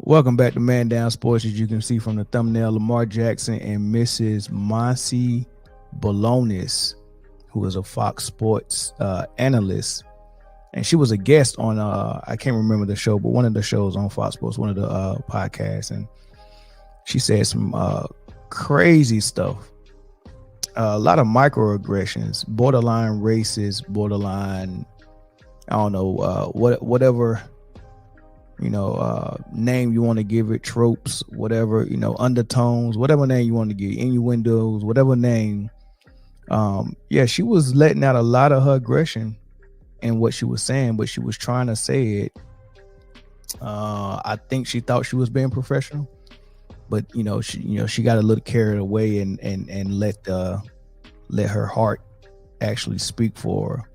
Welcome back to Man Down Sports. As you can see from the thumbnail, Lamar Jackson and Mrs. Monse Bolanos, who is a Fox Sports analyst, and she was a guest on I can't remember the show, but one of the shows on Fox Sports, one of the podcasts, and she said some crazy stuff, a lot of microaggressions, borderline racist, borderline, I don't know, whatever. Name you want to give it, tropes, whatever, undertones, whatever name you want to give, innuendos, whatever name. She was letting out a lot of her aggression in what she was saying, but she was trying to say it. I think she thought she was being professional, but she got a little carried away and let her heart actually speak for her.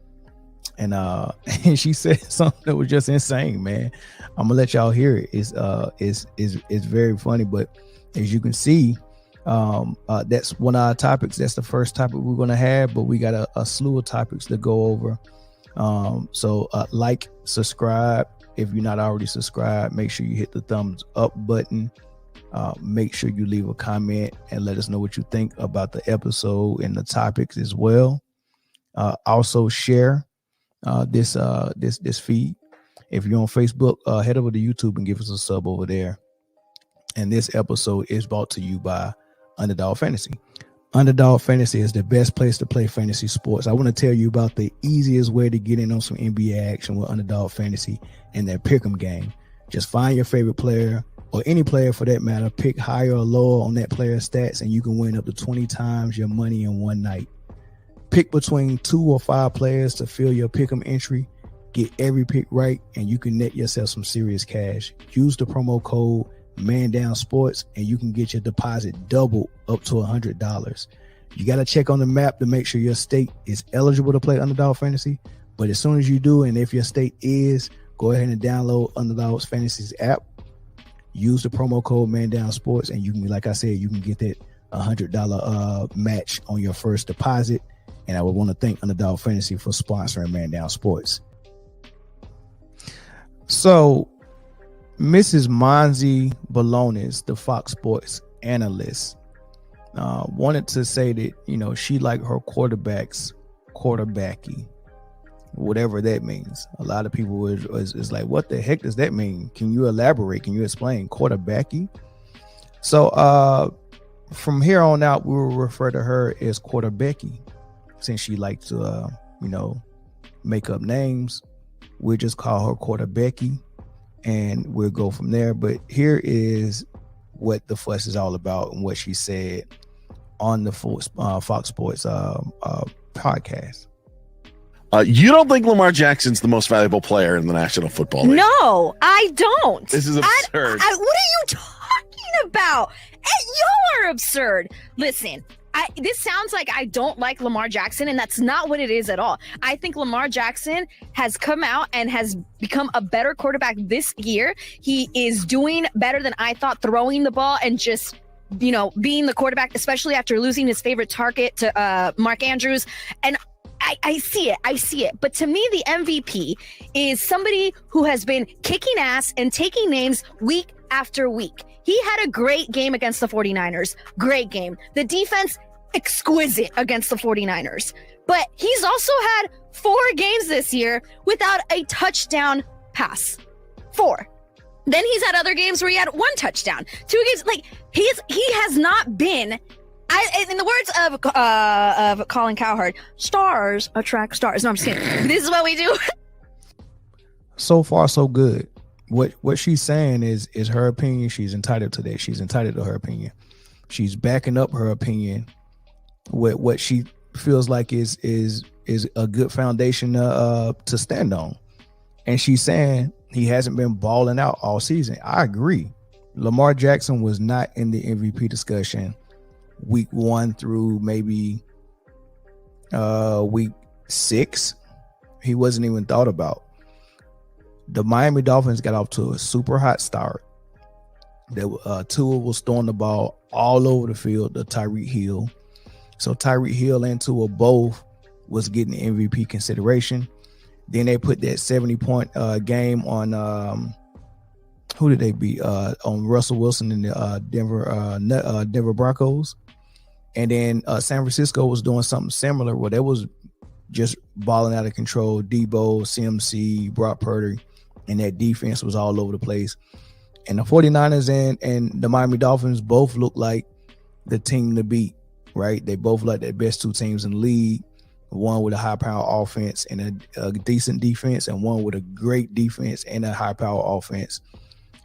And she said something that was just insane, man. I'm gonna let y'all hear it. It's very funny, but as you can see, that's one of our topics. That's the first topic we're gonna have, but we got a slew of topics to go over. So like, subscribe if you're not already subscribed. Make sure you hit the thumbs up button. Make sure you leave a comment and let us know what you think about the episode and the topics as well. Also share this feed. If you're on Facebook, head over to YouTube and give us a sub over there. And this episode is brought to you by Underdog Fantasy. Underdog Fantasy is the best place to play fantasy sports. I want to tell you about the easiest way to get in on some NBA action with Underdog Fantasy and their pick'em game. Just find your favorite player, or any player for that matter, pick higher or lower on that player's stats, and you can win up to 20 times your money in one night. Pick between 2 or 5 players to fill your pick'em entry. Get every pick right, and you can net yourself some serious cash. Use the promo code ManDownSports, and you can get your deposit doubled up to $100. You got to check on the map to make sure your state is eligible to play Underdog Fantasy. But as soon as you do, and if your state is, go ahead and download Underdog Fantasy's app. Use the promo code ManDownSports, and you can, like I said, you can get that $100 match on your first deposit. And I would want to thank Underdog Fantasy for sponsoring Man Down Sports. So, Mrs. Monse Bolanos, the Fox Sports analyst, wanted to say that, she liked her quarterbacks, Quarterbecky, whatever that means. A lot of people is like, what the heck does that mean? Can you elaborate? Can you explain Quarterbecky? So, from here on out, we will refer to her as Quarterbecky. Since she likes to, make up names, we'll just call her Quarterbecky, and we'll go from there. But here is what the fuss is all about and what she said on the Fox Sports podcast. You don't think Lamar Jackson's the most valuable player in the National Football League? No, I don't. This is absurd. What are you talking about? Y'all are absurd. Listen. This sounds like I don't like Lamar Jackson, and that's not what it is at all. I think Lamar Jackson has come out and has become a better quarterback this year. He is doing better than I thought, throwing the ball and just, being the quarterback, especially after losing his favorite target to Mark Andrews. And I see it. But to me, the MVP is somebody who has been kicking ass and taking names week after week. He had a great game against the 49ers. Great game. The defense, exquisite against the 49ers. But he's also had 4 games this year without a touchdown pass. 4. Then he's had other games where he had 1 touchdown. 2 games, like he has not been. In the words of Colin Cowherd, stars attract stars. No, I'm just kidding. This is what we do. So far, so good. What she's saying is her opinion. She's entitled to that. She's entitled to her opinion. She's backing up her opinion with what she feels like is a good foundation to stand on. And she's saying he hasn't been balling out all season. I agree. Lamar Jackson was not in the MVP discussion week 1 through maybe week 6. He wasn't even thought about. The Miami Dolphins got off to a super hot start. Tua was throwing the ball all over the field to Tyreek Hill. So Tyreek Hill and Tua both was getting MVP consideration. Then they put that 70-point game on who did they beat? On Russell Wilson in the Denver Broncos. And then San Francisco was doing something similar where they was just balling out of control. Debo, CMC, Brock Purdy, and that defense was all over the place. And the 49ers and the Miami Dolphins both look like the team to beat, right? They both like the best two teams in the league. One with a high-power offense and a decent defense, and one with a great defense and a high-power offense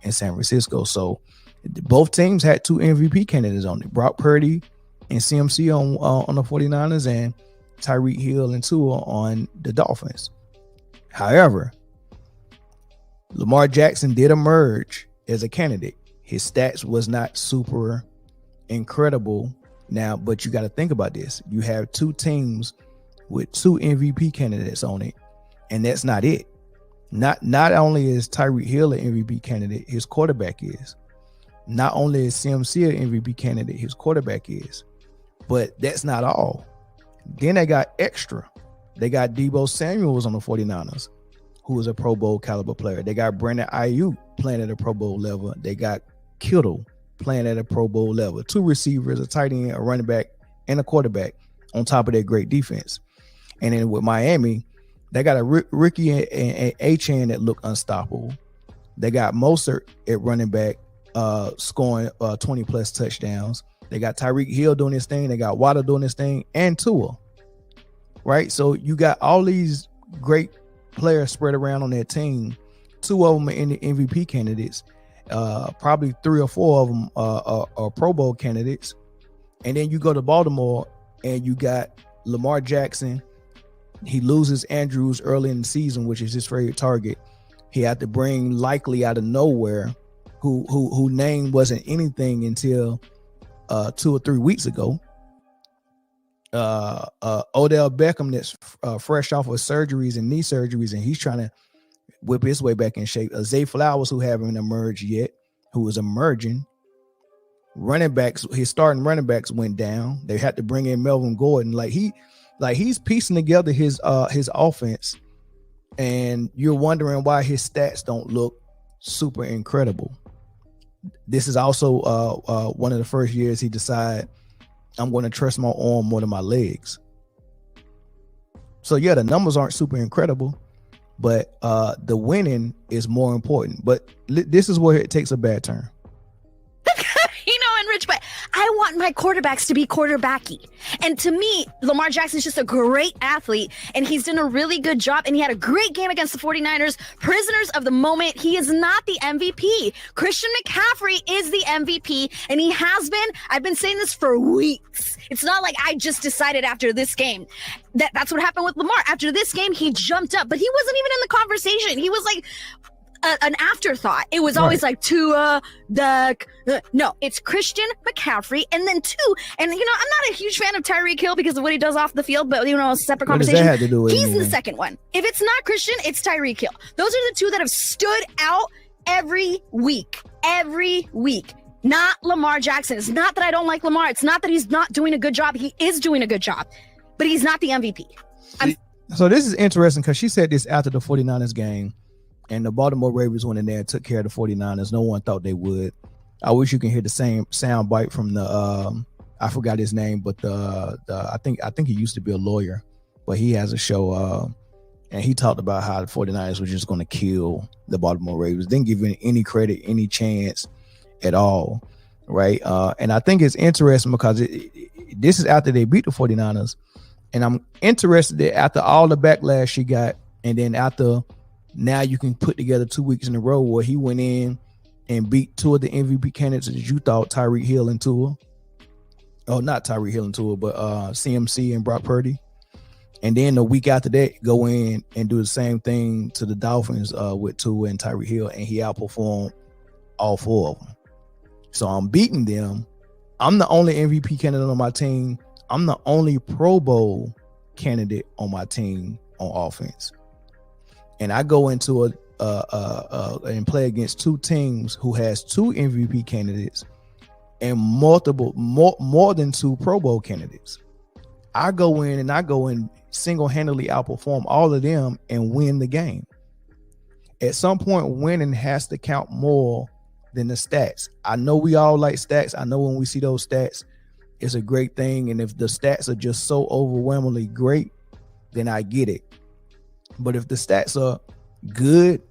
in San Francisco. So both teams had two MVP candidates on it. Brock Purdy and CMC on the 49ers, and Tyreek Hill and Tua on the Dolphins. However, Lamar Jackson did emerge as a candidate. His stats was not super incredible now, but you got to think about this. You have two teams with two MVP candidates on it, and that's not it. Not only is Tyreek Hill an MVP candidate, his quarterback is. Not only is CMC an MVP candidate, his quarterback is. But that's not all. Then they got extra. They got Debo Samuels on the 49ers, who is a Pro Bowl caliber player. They got Brandon Ayuk playing at a Pro Bowl level. They got Kittle playing at a Pro Bowl level. Two receivers, a tight end, a running back, and a quarterback on top of their great defense. And then with Miami, they got a Ricky and Achane that look unstoppable. They got Mostert at running back, scoring 20 plus touchdowns. They got Tyreek Hill doing his thing. They got Waddle doing his thing, and Tua. Right? So you got all these great players spread around on that team. Two of them are in the MVP candidates. Probably three or four of them are Pro Bowl candidates. And then you go to Baltimore and you got Lamar Jackson. He loses Andrews early in the season, which is his favorite target. He had to bring likely out of nowhere, who name wasn't anything until 2 or 3 weeks ago. Odell Beckham, that's fresh off of surgeries and knee surgeries, and he's trying to whip his way back in shape. Zay Flowers, who haven't emerged yet, who is emerging. Running backs, his starting running backs went down. They had to bring in Melvin Gordon. He's piecing together his offense, and you're wondering why his stats don't look super incredible. This is also one of the first years he decided, I'm going to trust my arm more than my legs. So yeah, the numbers aren't super incredible, but the winning is more important. But this is where it takes a bad turn. Rich, but I want my quarterbacks to be quarterbacky. And to me, Lamar Jackson's just a great athlete, and he's done a really good job, and he had a great game against the 49ers. Prisoners of the moment. He is not the MVP. Christian McCaffrey is the MVP, and he has been. I've been saying this for weeks. It's not like I just decided after this game. That's what happened with Lamar. After this game, he jumped up, but he wasn't even in the conversation. He was like an afterthought. It was always like Tua, no, it's Christian McCaffrey, and then two. And I'm not a huge fan of Tyreek Hill because of what he does off the field, but a separate conversation. What does that have to do with He's anything? the second one. If it's not Christian, it's Tyreek Hill. Those are the two that have stood out every week. Not Lamar Jackson. It's not that I don't like Lamar. It's not that he's not doing a good job. He is doing a good job, but he's not the MVP. So this is interesting because she said this after the 49ers game. And the Baltimore Ravens went in there and took care of the 49ers. No one thought they would. I wish you can hear the same sound bite from the I forgot his name, but the I think he used to be a lawyer, but he has a show and he talked about how the 49ers were just going to kill the Baltimore Ravens. Didn't give any credit, any chance at all, right? And I think it's interesting because this is after they beat the 49ers, and I'm interested that after all the backlash she got, and then after now you can put together 2 weeks in a row where he went in and beat two of the MVP candidates that you thought, Tyreek Hill and Tua. Oh, not Tyreek Hill and Tua, but CMC and Brock Purdy. And then the week after that, go in and do the same thing to the Dolphins with Tua and Tyreek Hill, and he outperformed all four of them. So I'm beating them. I'm the only MVP candidate on my team. I'm the only Pro Bowl candidate on my team on offense. And I go into and play against two teams who has two MVP candidates and more than two Pro Bowl candidates. I go in single-handedly outperform all of them and win the game. At some point, winning has to count more than the stats. I know we all like stats. I know when we see those stats, it's a great thing. And if the stats are just so overwhelmingly great, then I get it. But if the stats are good,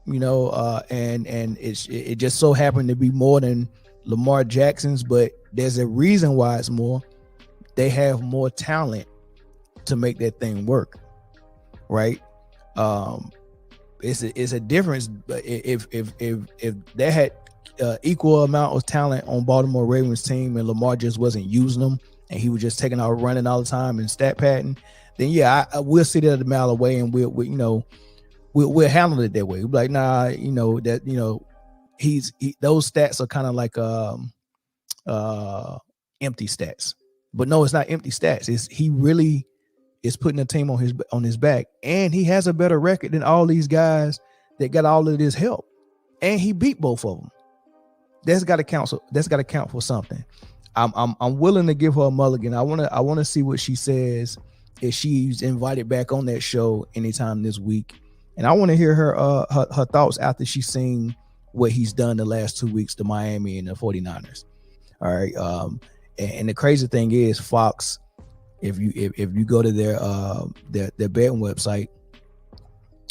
and it just so happened to be more than Lamar Jackson's, but there's a reason why it's more. They have more talent to make that thing work, right? It's a difference. If they had equal amount of talent on Baltimore Ravens team and Lamar just wasn't using them and he was just taking out running all the time and stat padding, then yeah, we'll sit at a mile away and we'll handle it that way. We'll be like, nah, those stats are kind of like empty stats. But no, it's not empty stats. It's he really is putting a team on his back, and he has a better record than all these guys that got all of this help, and he beat both of them. That's got to count. So that's got to count for something. I'm willing to give her a mulligan. I want to see what she says if she's invited back on that show anytime this week, and I want to hear her thoughts after she's seen what he's done the last 2 weeks to Miami and the 49ers. All right. And the crazy thing is, Fox, if you go to their betting website,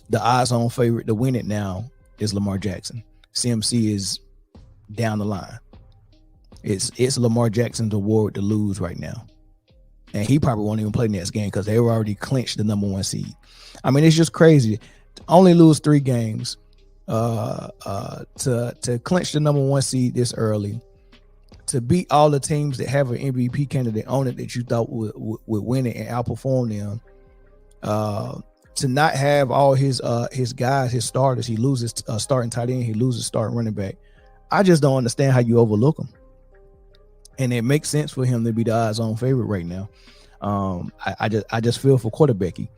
the odds-on favorite to win it now is Lamar Jackson. CMC is down the line. It's Lamar Jackson's award to lose right now, and he probably won't even play next game because they were already clinched the number 1 seed. I mean, it's just crazy. To only lose 3 games, to clinch the number 1 seed this early, to beat all the teams that have an MVP candidate on it that you thought would win it and outperform them, to not have all his guys, his starters. He loses starting tight end, he loses starting running back. I just don't understand how you overlook him. And it makes sense for him to be the odds-on favorite right now. I just feel for Quarter-Becky.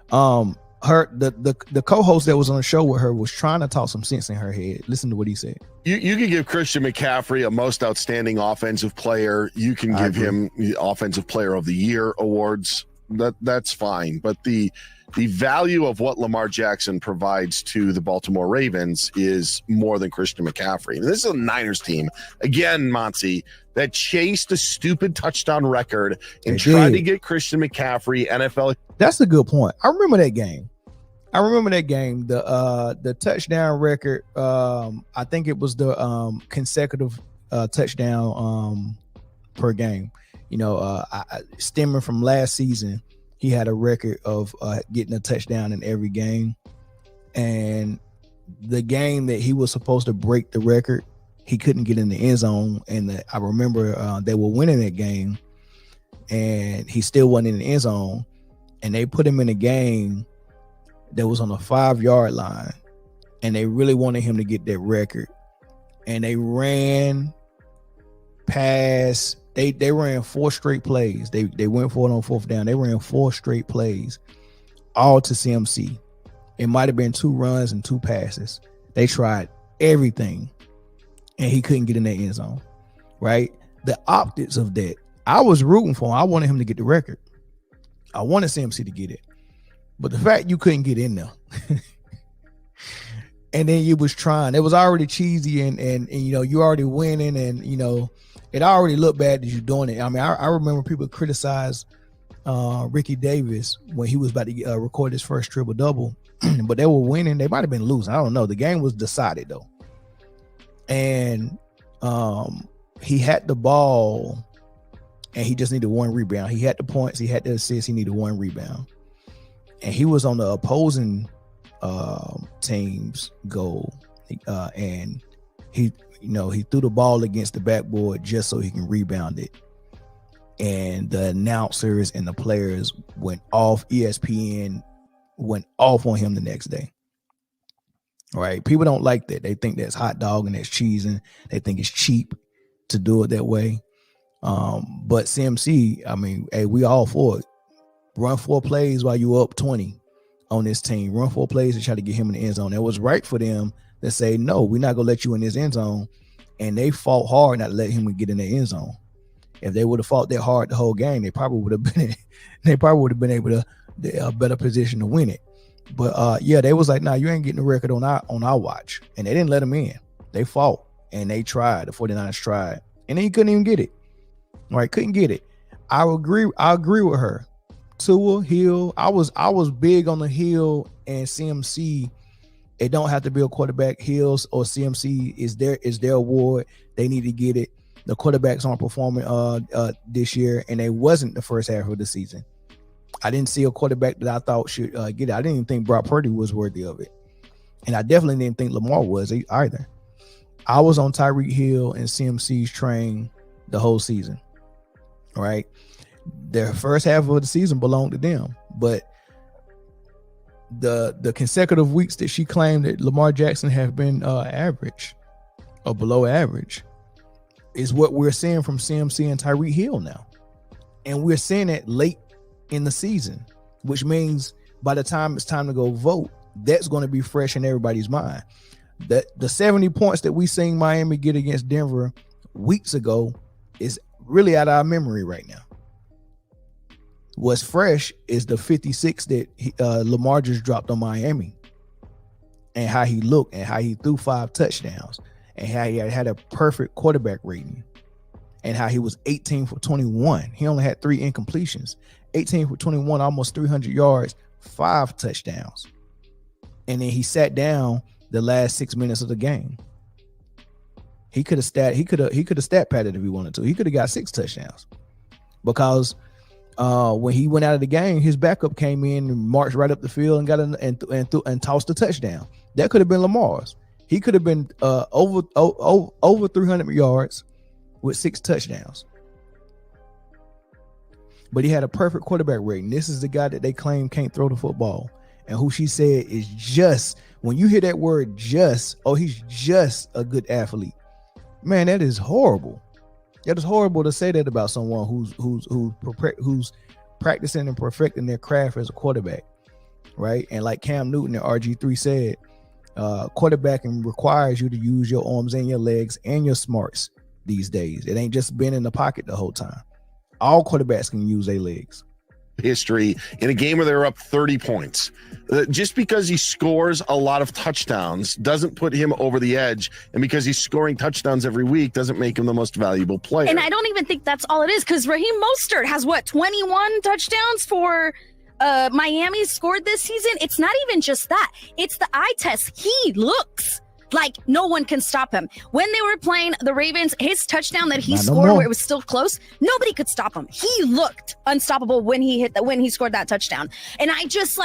The co-host that was on the show with her was trying to talk some sense in her head. Listen to what he said. You can give Christian McCaffrey a most outstanding offensive player. You can give him the offensive player of the year awards. That's fine. But the value of what Lamar Jackson provides to the Baltimore Ravens is more than Christian McCaffrey. And this is a Niners team, again, Monse, that chased a stupid touchdown record and tried to get Christian McCaffrey NFL. That's a good point. I remember that game. The touchdown record. I think it was the consecutive touchdown per game. Stemming from last season, he had a record of getting a touchdown in every game. And the game that he was supposed to break the record, he couldn't get in the end zone. And I remember they were winning that game, and he still wasn't in the end zone. And they put him in a game that was on the 5-yard line, and they really wanted him to get that record. And they ran past. They ran 4 straight plays. They went for it on 4th down. They ran 4 straight plays, all to CMC. It might have been 2 runs and 2 passes. They tried everything, and he couldn't get in that end zone. Right? The optics of that, I was rooting for him. I wanted him to get the record. I wanted CMC to get it. But the fact you couldn't get in there, and then you was trying, it was already cheesy, and you already winning, and it already looked bad that you doing it. I mean, I remember people criticize Ricky Davis when he was about to record his first triple double, but they were winning. They might have been losing. I don't know. The game was decided though, and he had the ball, and he just needed 1 rebound. He had the points. He had the assists. He needed 1 rebound. And he was on the opposing team's goal, and he threw the ball against the backboard just so he can rebound it. And the announcers and the players went off. ESPN went off on him the next day. All right, people don't like that. They think that's hot dog and that's cheesing. They think it's cheap to do it that way. But CMC, I mean, hey, we all for it. Run 4 plays while you up 20 on this team. Run 4 plays to try to get him in the end zone. It was right for them to say, no, we're not going to let you in this end zone. And they fought hard not to let him get in the end zone. If they would have fought that hard the whole game, they probably would have been able to a better position to win it. But yeah, they was like, nah, you ain't getting the record on our watch. And they didn't let him in. They fought and they tried. The 49ers tried. And he couldn't even get it. Right? Couldn't get it. I agree with her. Tua, Hill. I was big on the Hill and CMC. It don't have to be a quarterback. Hills or CMC is their award. They need to get it. The quarterbacks aren't performing this year, and they wasn't the first half of the season. I didn't see a quarterback that I thought should get it. I didn't even think Brock Purdy was worthy of it. And I definitely didn't think Lamar was either. I was on Tyreek Hill and CMC's train the whole season. All right. Their first half of the season belonged to them. But the consecutive weeks that she claimed that Lamar Jackson have been average or below average is what we're seeing from CMC and Tyreek Hill now. And we're seeing it late in the season, which means by the time it's time to go vote, that's going to be fresh in everybody's mind. That the 70 points that we seen Miami get against Denver weeks ago is really out of our memory right now. What's fresh is the 56 that Lamar just dropped on Miami, and how he looked and how he threw 5 touchdowns and how he had a perfect quarterback rating and how he was 18 for 21. He only had 3 incompletions, 18 for 21, almost 300 yards, 5 touchdowns. And then he sat down the last 6 minutes of the game. He could have stat padded if he wanted to. He could have got 6 touchdowns because when he went out of the game, his backup came in and marched right up the field and got and tossed a touchdown. That could have been Lamar's. He could have been over 300 yards with 6 touchdowns. But he had a perfect quarterback rating. This is the guy that they claim can't throw the football, and who she said is just. When you hear that word "just," oh, he's just a good athlete. Man, that is horrible. That is horrible to say that about someone who's practicing and perfecting their craft as a quarterback, right? And like Cam Newton and RG3 said, quarterbacking requires you to use your arms and your legs and your smarts these days. It ain't just been in the pocket the whole time. All quarterbacks can use their legs. History in a game where they're up 30 points. Just because he scores a lot of touchdowns doesn't put him over the edge, and because he's scoring touchdowns every week doesn't make him the most valuable player. And I don't even think that's all it is, because Raheem Mostert has 21 touchdowns for Miami scored this season. It's not even just that. It's the eye test. He looks like no one can stop him. When they were playing the Ravens, his touchdown that he scored where it was still close, nobody could stop him. He looked unstoppable when he scored that touchdown. And I just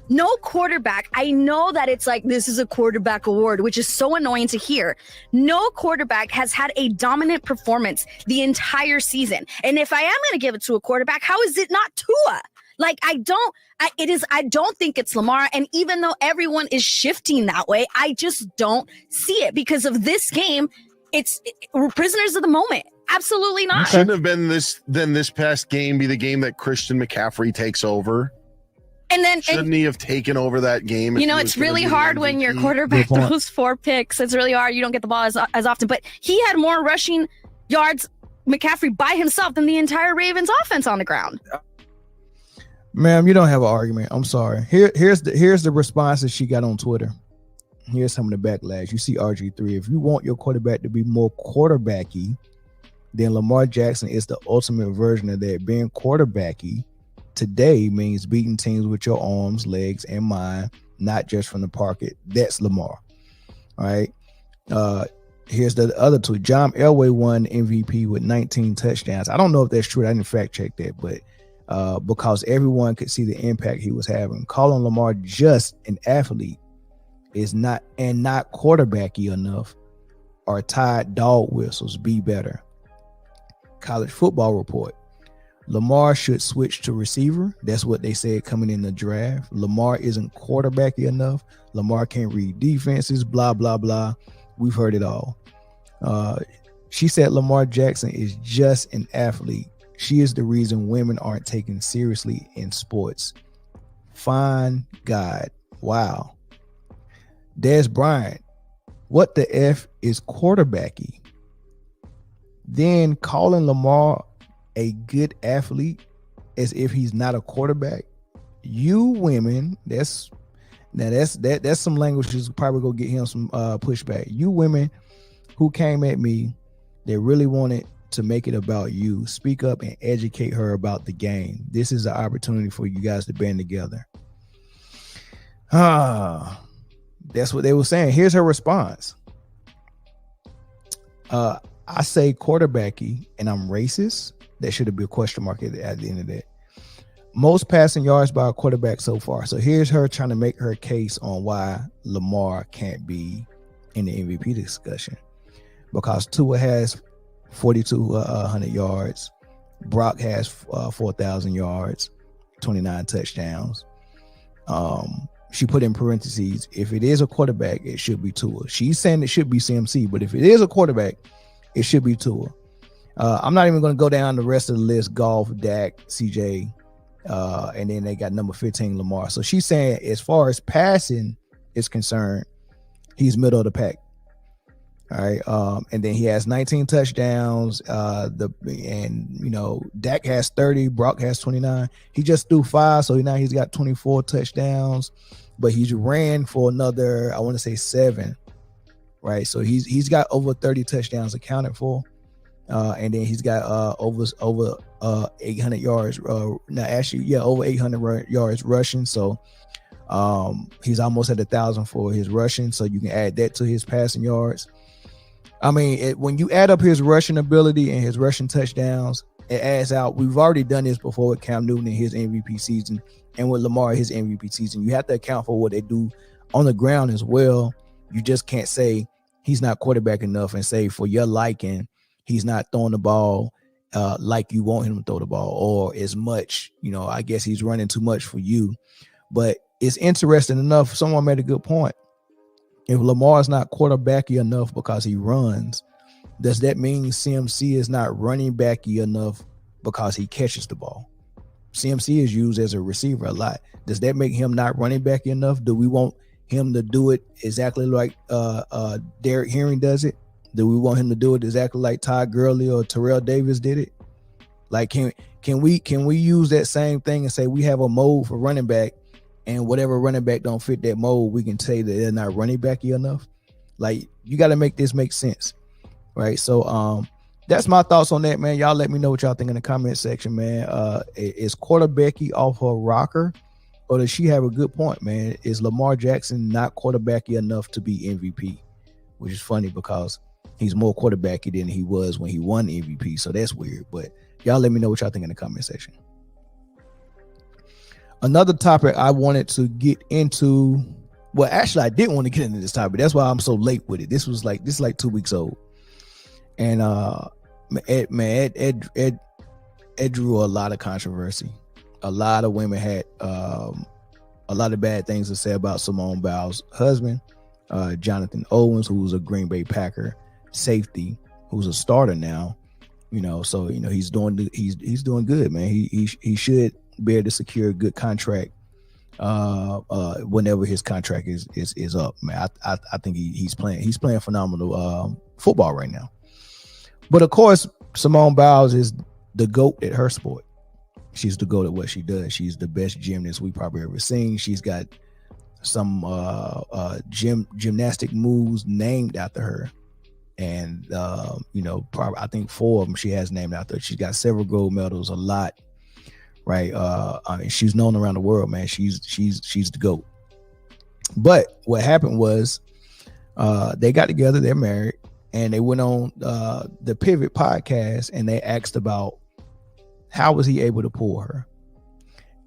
no quarterback. I know that it's this is a quarterback award, which is so annoying to hear. No quarterback has had a dominant performance the entire season. And if I am going to give it to a quarterback, how is it not Tua? I don't think it's Lamar. And even though everyone is shifting that way, I just don't see it because of this game. We're prisoners of the moment. Absolutely not. Shouldn't have been this past game be the game that Christian McCaffrey takes over. And then shouldn't he have taken over that game? It's really hard when your quarterback throws 4 picks. It's really hard. You don't get the ball as often, but he had more rushing yards, McCaffrey by himself, than the entire Ravens offense on the ground. Ma'am, you don't have an argument. I'm sorry. Here's the response that she got on Twitter. Here's some of the backlash. You see RG3. If you want your quarterback to be more quarterbacky, then Lamar Jackson is the ultimate version of that. Being quarterbacky today means beating teams with your arms, legs, and mind, not just from the pocket. That's Lamar. All right. Here's the other two. John Elway won MVP with 19 touchdowns. I don't know if that's true. I didn't fact check that, but because everyone could see the impact he was having. Calling Lamar just an athlete is not quarterbacky enough, or tied dog whistles. Be better. College Football Report. Lamar should switch to receiver. That's what they said coming in the draft. Lamar isn't quarterbacky enough. Lamar can't read defenses, blah, blah, blah. We've heard it all. She said Lamar Jackson is just an athlete. She is the reason women aren't taken seriously in sports. Fine God. Wow. Des Bryant. What the F is quarterbacky? Then calling Lamar a good athlete as if he's not a quarterback. You women, Now that's some language that's probably gonna get him some pushback. You women who came at me, they really wanted to make it about you. Speak up and educate her about the game. This is an opportunity for you guys to band together. That's what they were saying. Here's her response. I say quarterbacky and I'm racist. That should be a question mark at the end of that. Most passing yards by a quarterback so far. So here's her trying to make her case on why Lamar can't be in the MVP discussion. Because Tua has 4,200 yards. Brock has 4,000 yards, 29 touchdowns. She put in parentheses, if it is a quarterback, it should be Tua. She's saying it should be CMC, but if it is a quarterback, it should be Tua. I'm not even going to go down the rest of the list. Golf, Dak, CJ, and then they got number 15, Lamar. So she's saying as far as passing is concerned, he's middle of the pack. All right. And then he has 19 touchdowns. Dak has 30, Brock has 29. He just threw 5, so now he's got 24 touchdowns, but he's ran for another, I want to say 7. Right. So he's got over 30 touchdowns accounted for. And then he's got over 800 yards. Over 800 yards rushing. So he's almost at 1,000 for his rushing. So you can add that to his passing yards. I mean, when you add up his rushing ability and his rushing touchdowns, it adds out. We've already done this before with Cam Newton in his MVP season and with Lamar his MVP season. You have to account for what they do on the ground as well. You just can't say he's not quarterback enough and say for your liking, he's not throwing the ball like you want him to throw the ball or as much. I guess he's running too much for you. But it's interesting enough. Someone made a good point. If Lamar is not quarterbacky enough because he runs, does that mean CMC is not running backy enough because he catches the ball? CMC is used as a receiver a lot. Does that make him not running backy enough? Do we want him to do it exactly like Derrick Henry does it? Do we want him to do it exactly like Todd Gurley or Terrell Davis did it? Like, can we use that same thing and say we have a mold for running back, and whatever running back don't fit that mold, we can say that they're not running backy enough? Like, you got to make this make sense, right? So that's my thoughts on that, man. Y'all let me know what y'all think in the comment section, man. Is Quarterbecky off her rocker, or does she have a good point, man? Is Lamar Jackson not quarterbacky enough to be MVP? Which is funny because he's more quarterbacky than he was when he won MVP, so that's weird. But y'all let me know what y'all think in the comment section. Another topic I wanted to get into. Well, actually, I didn't want to get into this topic. That's why I'm so late with it. This is like 2 weeks old, and it drew a lot of controversy. A lot of women had a lot of bad things to say about Simone Biles' husband, Johnathan Owens, who's a Green Bay Packer safety, who's a starter now. So he's doing good, man. He should be able to secure a good contract whenever his contract is up, man. I think he's playing phenomenal football right now. But of course, Simone Biles is the GOAT at her sport. She's the GOAT at what she does. She's the best gymnast we probably ever seen. She's got some gymnastic moves named after her, and probably I think 4 of them she has named after her. She's got several gold medals, a lot. Right. I mean, she's known around the world, man. She's the GOAT. But what happened was they got together, they're married, and they went on the Pivot podcast, and they asked about how was he able to pull her.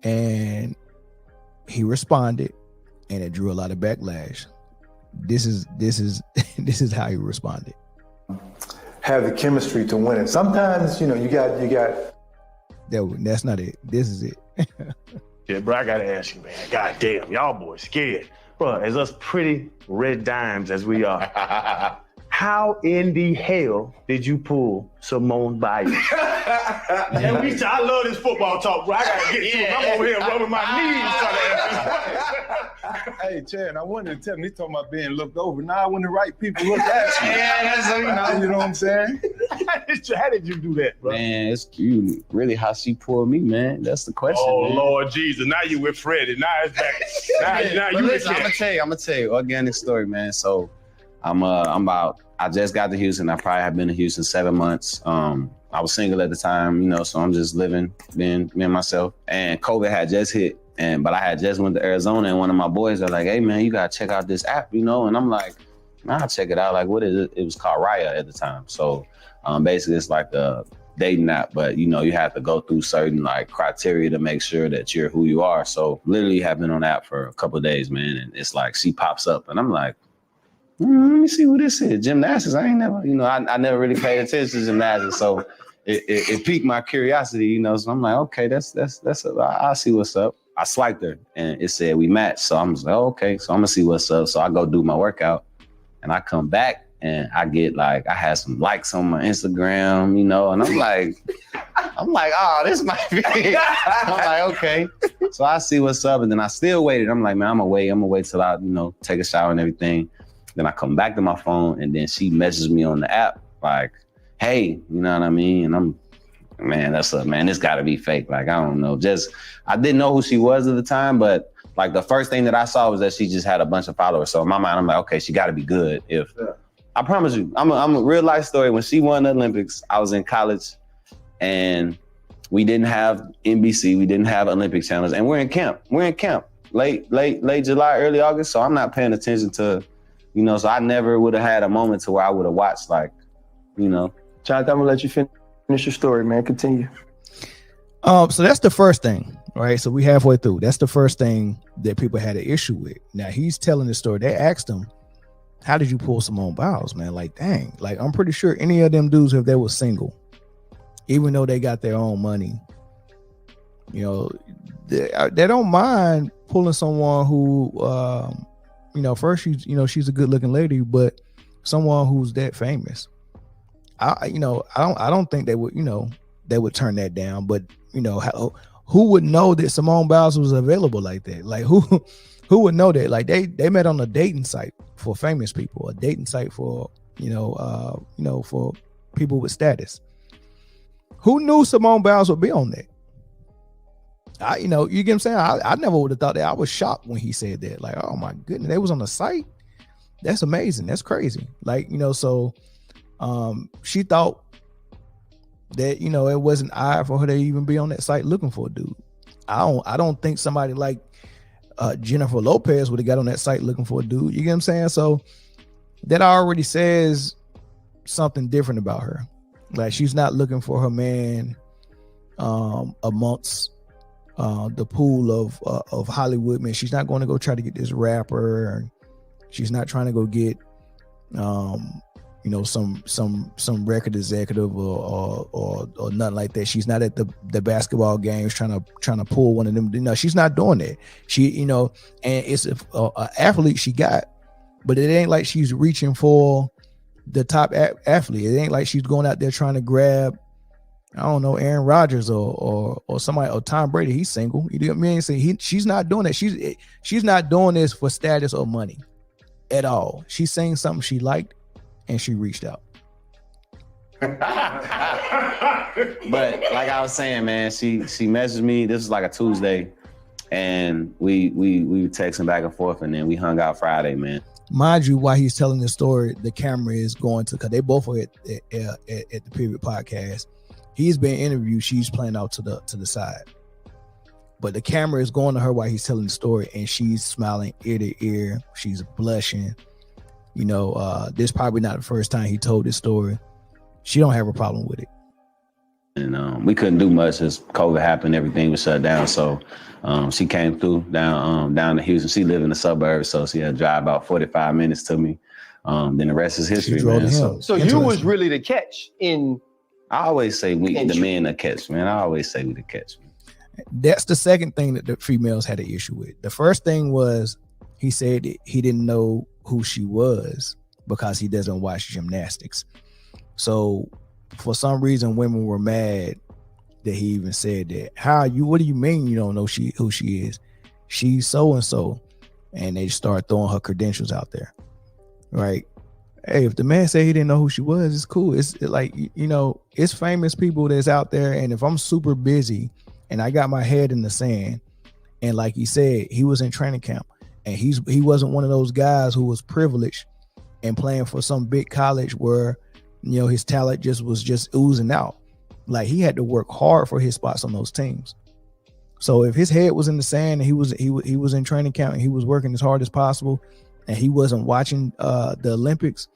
And he responded, and it drew a lot of backlash. This is how he responded. Have the chemistry to win it. Sometimes, you got That's not it. This is it. Yeah, bro, I gotta ask you, man. God damn, y'all boys scared. Bro, as us pretty red dimes as we are, how in the hell did you pull Simone Biles? And I love this football talk, bro. I gotta get to it. I'm over here rubbing my knees. Hey, Chad, I wanted to tell him, he's talking about being looked over. Now when the right people look at you. Yeah, that's you know what I'm saying? did you do that, bro? Man, it's you really how she pulled me, man. That's the question. Oh, man. Lord Jesus. Now you with Freddie. Now it's back. now But you listen, with I'm gonna tell you organic story, man. So I just got to Houston. I probably have been to Houston 7 months. I was single at the time, you know, so I'm just living, being me and myself. And COVID had just hit, but I had just went to Arizona, and one of my boys are like, "Hey man, you gotta check out this app, you know?" And I'm like, "Nah, I'll check it out." Like, what is it? It was called Raya at the time. So basically it's like a dating app, but you know, you have to go through certain like criteria to make sure that you're who you are. So literally have been on the app for a couple of days, man. And it's like, she pops up and I'm like, let me see what this is. Gymnastics. I ain't never, you know, I never really paid attention to gymnastics. So it piqued my curiosity, you know. So I'm like, okay, I'll see what's up. I swiped her and it said we matched. So I'm just like, oh, okay, so I'm gonna see what's up. So I go do my workout and I come back and I get like, I had some likes on my Instagram, you know, and I'm like, oh, this might be. I'm like, okay. So I see what's up, and then I still waited. I'm like, man, I'm gonna wait till I, you know, take a shower and everything. Then I come back to my phone, and then she messages me on the app like, hey, you know what I mean? And I'm, man, this gotta be fake. Like, I don't know. I didn't know who she was at the time, but like the first thing that I saw was that she just had a bunch of followers. So in my mind, I'm like, okay, she gotta be good. I promise you, I'm a real life story. When she won the Olympics, I was in college and we didn't have NBC, we didn't have Olympic channels, and we're in camp. Late July, early August. So I'm not paying attention to, you know, so I never would have had a moment to where I would have watched, like, you know. Johnathan, I'm gonna let you finish your story, man. Continue. So that's the first thing, right? So we halfway through. That's the first thing that people had an issue with. Now he's telling the story. They asked him, how did you pull Simone Biles, man? Like, dang, like I'm pretty sure any of them dudes, if they were single, even though they got their own money, you know, they don't mind pulling someone who, you know, first she's a good looking lady, but someone who's that famous. I don't think they would, you know, they would turn that down. But you know, who would know that Simone Biles was available like that? Like who would know that? Like they met on a dating site for famous people, a dating site for for people with status. Who knew Simone Biles would be on that? You get what I'm saying? I never would have thought that. I was shocked when he said that. Like, oh my goodness, they was on the site. That's amazing. That's crazy. Like, you know, so she thought that, you know, it wasn't odd for her to even be on that site looking for a dude. I don't think somebody like Jennifer Lopez would have got on that site looking for a dude. You get what I'm saying? So that already says something different about her. Like, she's not looking for her man amongst the pool of Hollywood men. She's not going to go try to get this rapper. She's not trying to go get some record executive or nothing like that. She's not at the basketball games trying to pull one of them. No, she's not doing that. She, you know, and it's an athlete she got, but it ain't like she's reaching for the top athlete. It ain't like she's going out there trying to grab, I don't know, Aaron Rodgers or somebody, or Tom Brady. He's single. You know what I mean? So she's not doing that. She's not doing this for status or money at all. She's saying something she liked and she reached out. But like I was saying, man, she messaged me. This was like a Tuesday, and we were texting back and forth, and then we hung out Friday, man. Mind you, while he's telling the story, the camera is going to, because they both are at the Pivot podcast. He's being interviewed. She's playing out to the side, but the camera is going to her while he's telling the story, and she's smiling ear to ear. She's blushing. You know, this is probably not the first time he told this story. She don't have a problem with it. And we couldn't do much as COVID happened. Everything was shut down. So she came through down to Houston. She lived in the suburbs, so she had to drive about 45 minutes to me. Then the rest is history, man. So you was really the catch in. I always say we the men the catch, man. I always say we the catch, man. That's the second thing that the females had an issue with. The first thing was he said that he didn't know who she was because he doesn't watch gymnastics. So for some reason, women were mad that he even said that. What do you mean you don't know who she is? She's so and so, and they start throwing her credentials out there, right? Hey, if the man said he didn't know who she was, it's cool. It's like, you know, it's famous people that's out there. And if I'm super busy and I got my head in the sand, and like he said, he was in training camp, and he wasn't one of those guys who was privileged and playing for some big college where, you know, his talent was just oozing out. Like, he had to work hard for his spots on those teams. So if his head was in the sand and he was in training camp and he was working as hard as possible and he wasn't watching the Olympics,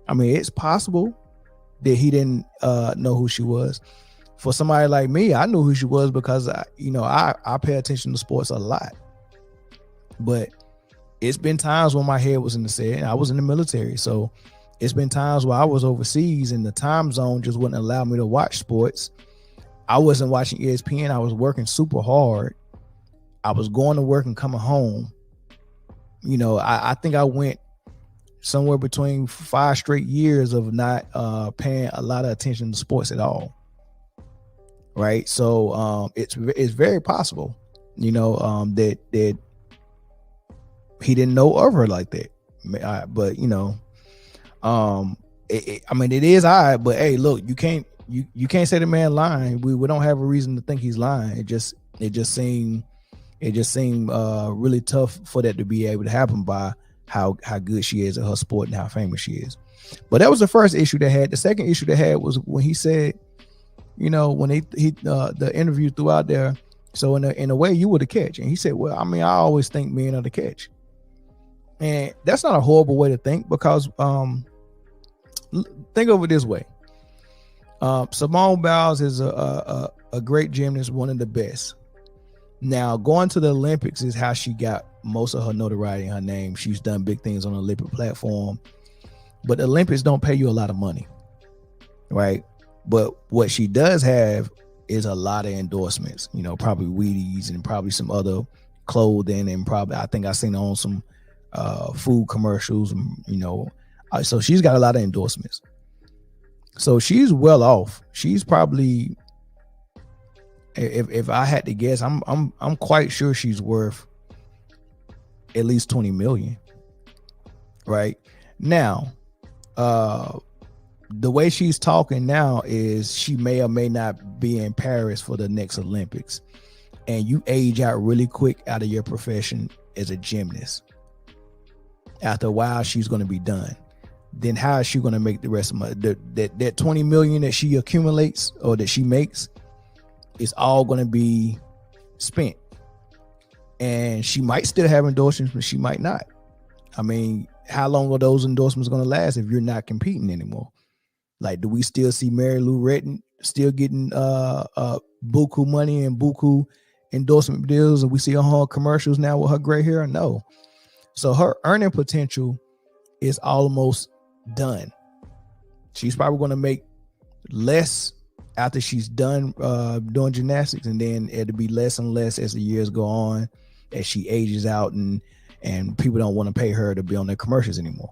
I mean, it's possible that he didn't know who she was. For somebody like me, I knew who she was because I pay attention to sports a lot. But it's been times when my head was in the sand. I was in the military, so it's been times where I was overseas and the time zone just wouldn't allow me to watch sports. I wasn't watching ESPN. I was working super hard. I was going to work and coming home. You know, I think I went somewhere between 5 straight years of not paying a lot of attention to sports at all. Right. So it's very possible, you know, that he didn't know of her like that. But, you know, I mean, it is odd, but hey, look, you can't say the man lying. We don't have a reason to think he's lying. It just seemed really tough for that to be able to happen by how good she is at her sport and how famous she is. But that was the first issue they had. The second issue they had was when he said, you know, when he the interview threw out there, so in a way you were the catch. And he said, well, I mean, I always think men are the catch. And that's not a horrible way to think, because think of it this way. Simone Biles is a great gymnast, one of the best. Now, going to the Olympics is how she got most of her notoriety in her name. She's done big things on the Olympic platform, but the Olympics don't pay you a lot of money, right? But what she does have is a lot of endorsements, you know, probably Wheaties and probably some other clothing, and probably, I think I seen her on some food commercials, you know. So she's got a lot of endorsements. So she's well off. She's probably, if I had to guess, I'm quite sure she's worth at least 20 million. Right now, the way she's talking now is she may or may not be in Paris for the next Olympics, and you age out really quick out of your profession as a gymnast. After a while, she's going to be done. Then how is she going to make the rest of that 20 million that she accumulates or that she makes is all going to be spent. And she might still have endorsements, but she might not. I mean, how long are those endorsements going to last if you're not competing anymore? Like, do we still see Mary Lou Retton still getting buku money and buku endorsement deals, and we see her commercials now with her gray hair? No. So her earning potential is almost done. She's probably going to make less after she's done doing gymnastics, and then it'll be less and less as the years go on, as she ages out and people don't want to pay her to be on their commercials anymore,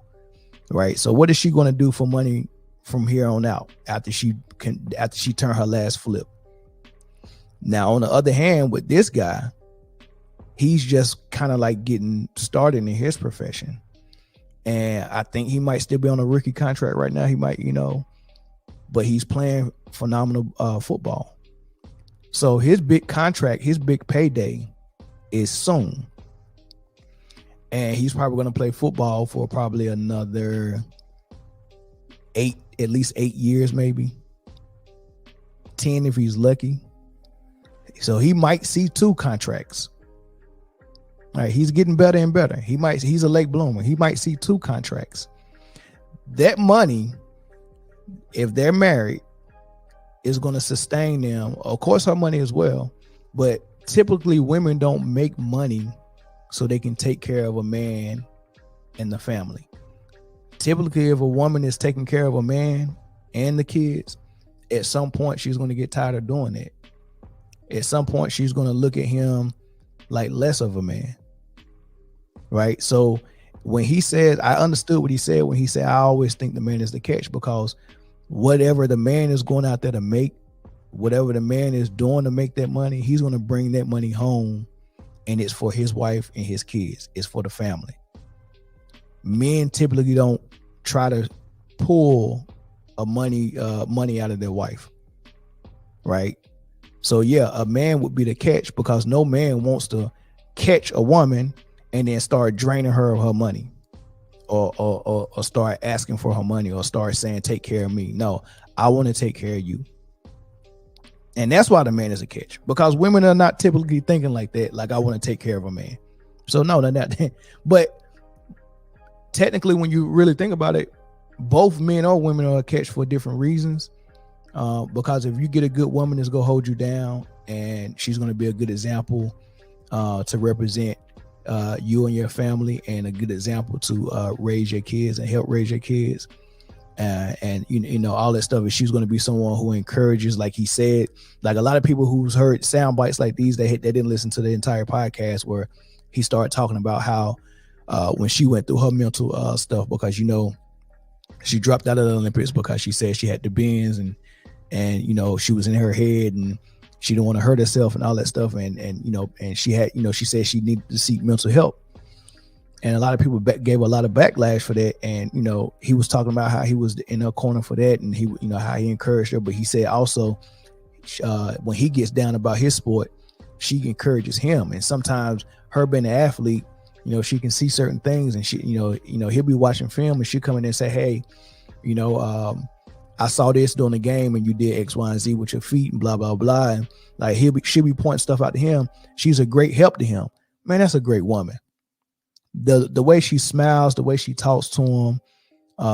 right? So what is she going to do for money from here on out after she turned her last flip? Now, on the other hand, with this guy, he's just kind of like getting started in his profession. And I think he might still be on a rookie contract right now. He might, you know, but he's playing phenomenal football. So his big contract, his big payday is soon. And he's probably going to play football for probably another at least 8 years, maybe 10 if he's lucky. So he might see 2 contracts. All right, he's getting better and better. He's a late bloomer. He might see 2 contracts. That money, if they're married, is going to sustain them. Of course, her money as well. But typically, women don't make money so they can take care of a man and the family. Typically, if a woman is taking care of a man and the kids, at some point, she's going to get tired of doing that. At some point, she's going to look at him like less of a man. Right. So when he said, I understood what he said when he said, I always think the man is the catch, because whatever the man is going out there to make, whatever the man is doing to make that money, he's going to bring that money home, and it's for his wife and his kids. It's for the family. Men typically don't try to pull a money out of their wife, right? So yeah, a man would be the catch, because no man wants to catch a woman and then start draining her of her money, or start asking for her money, or start saying, take care of me. No, I want to take care of you. And that's why the man is a catch, because women are not typically thinking like that. Like, I want to take care of a man. So no, not that. But technically, when you really think about it, both men or women are a catch for different reasons. Because if you get a good woman that's gonna hold you down, and she's gonna be a good example to represent you and your family, and a good example to raise your kids and help raise your kids, and you know, all that stuff. Is she's going to be someone who encourages, like he said, like a lot of people who's heard sound bites like these, they didn't listen to the entire podcast where he started talking about how when she went through her mental stuff, because, you know, she dropped out of the Olympics because she said she had the bends, and you know, she was in her head and she didn't want to hurt herself and all that stuff, and you know, and she had, you know, she said she needed to seek mental help. And a lot of people gave a lot of backlash for that. And, you know, he was talking about how he was in her corner for that, and he, you know, how he encouraged her. But he said also, when he gets down about his sport, she encourages him. And sometimes her being an athlete, you know, she can see certain things, and she, you know, he'll be watching film and she'll come in and say, hey, you know, I saw this during the game and you did X, Y, and Z with your feet and blah, blah, blah. And like, she'll be pointing stuff out to him. She's a great help to him. Man, that's a great woman. The way she smiles, the way she talks to him,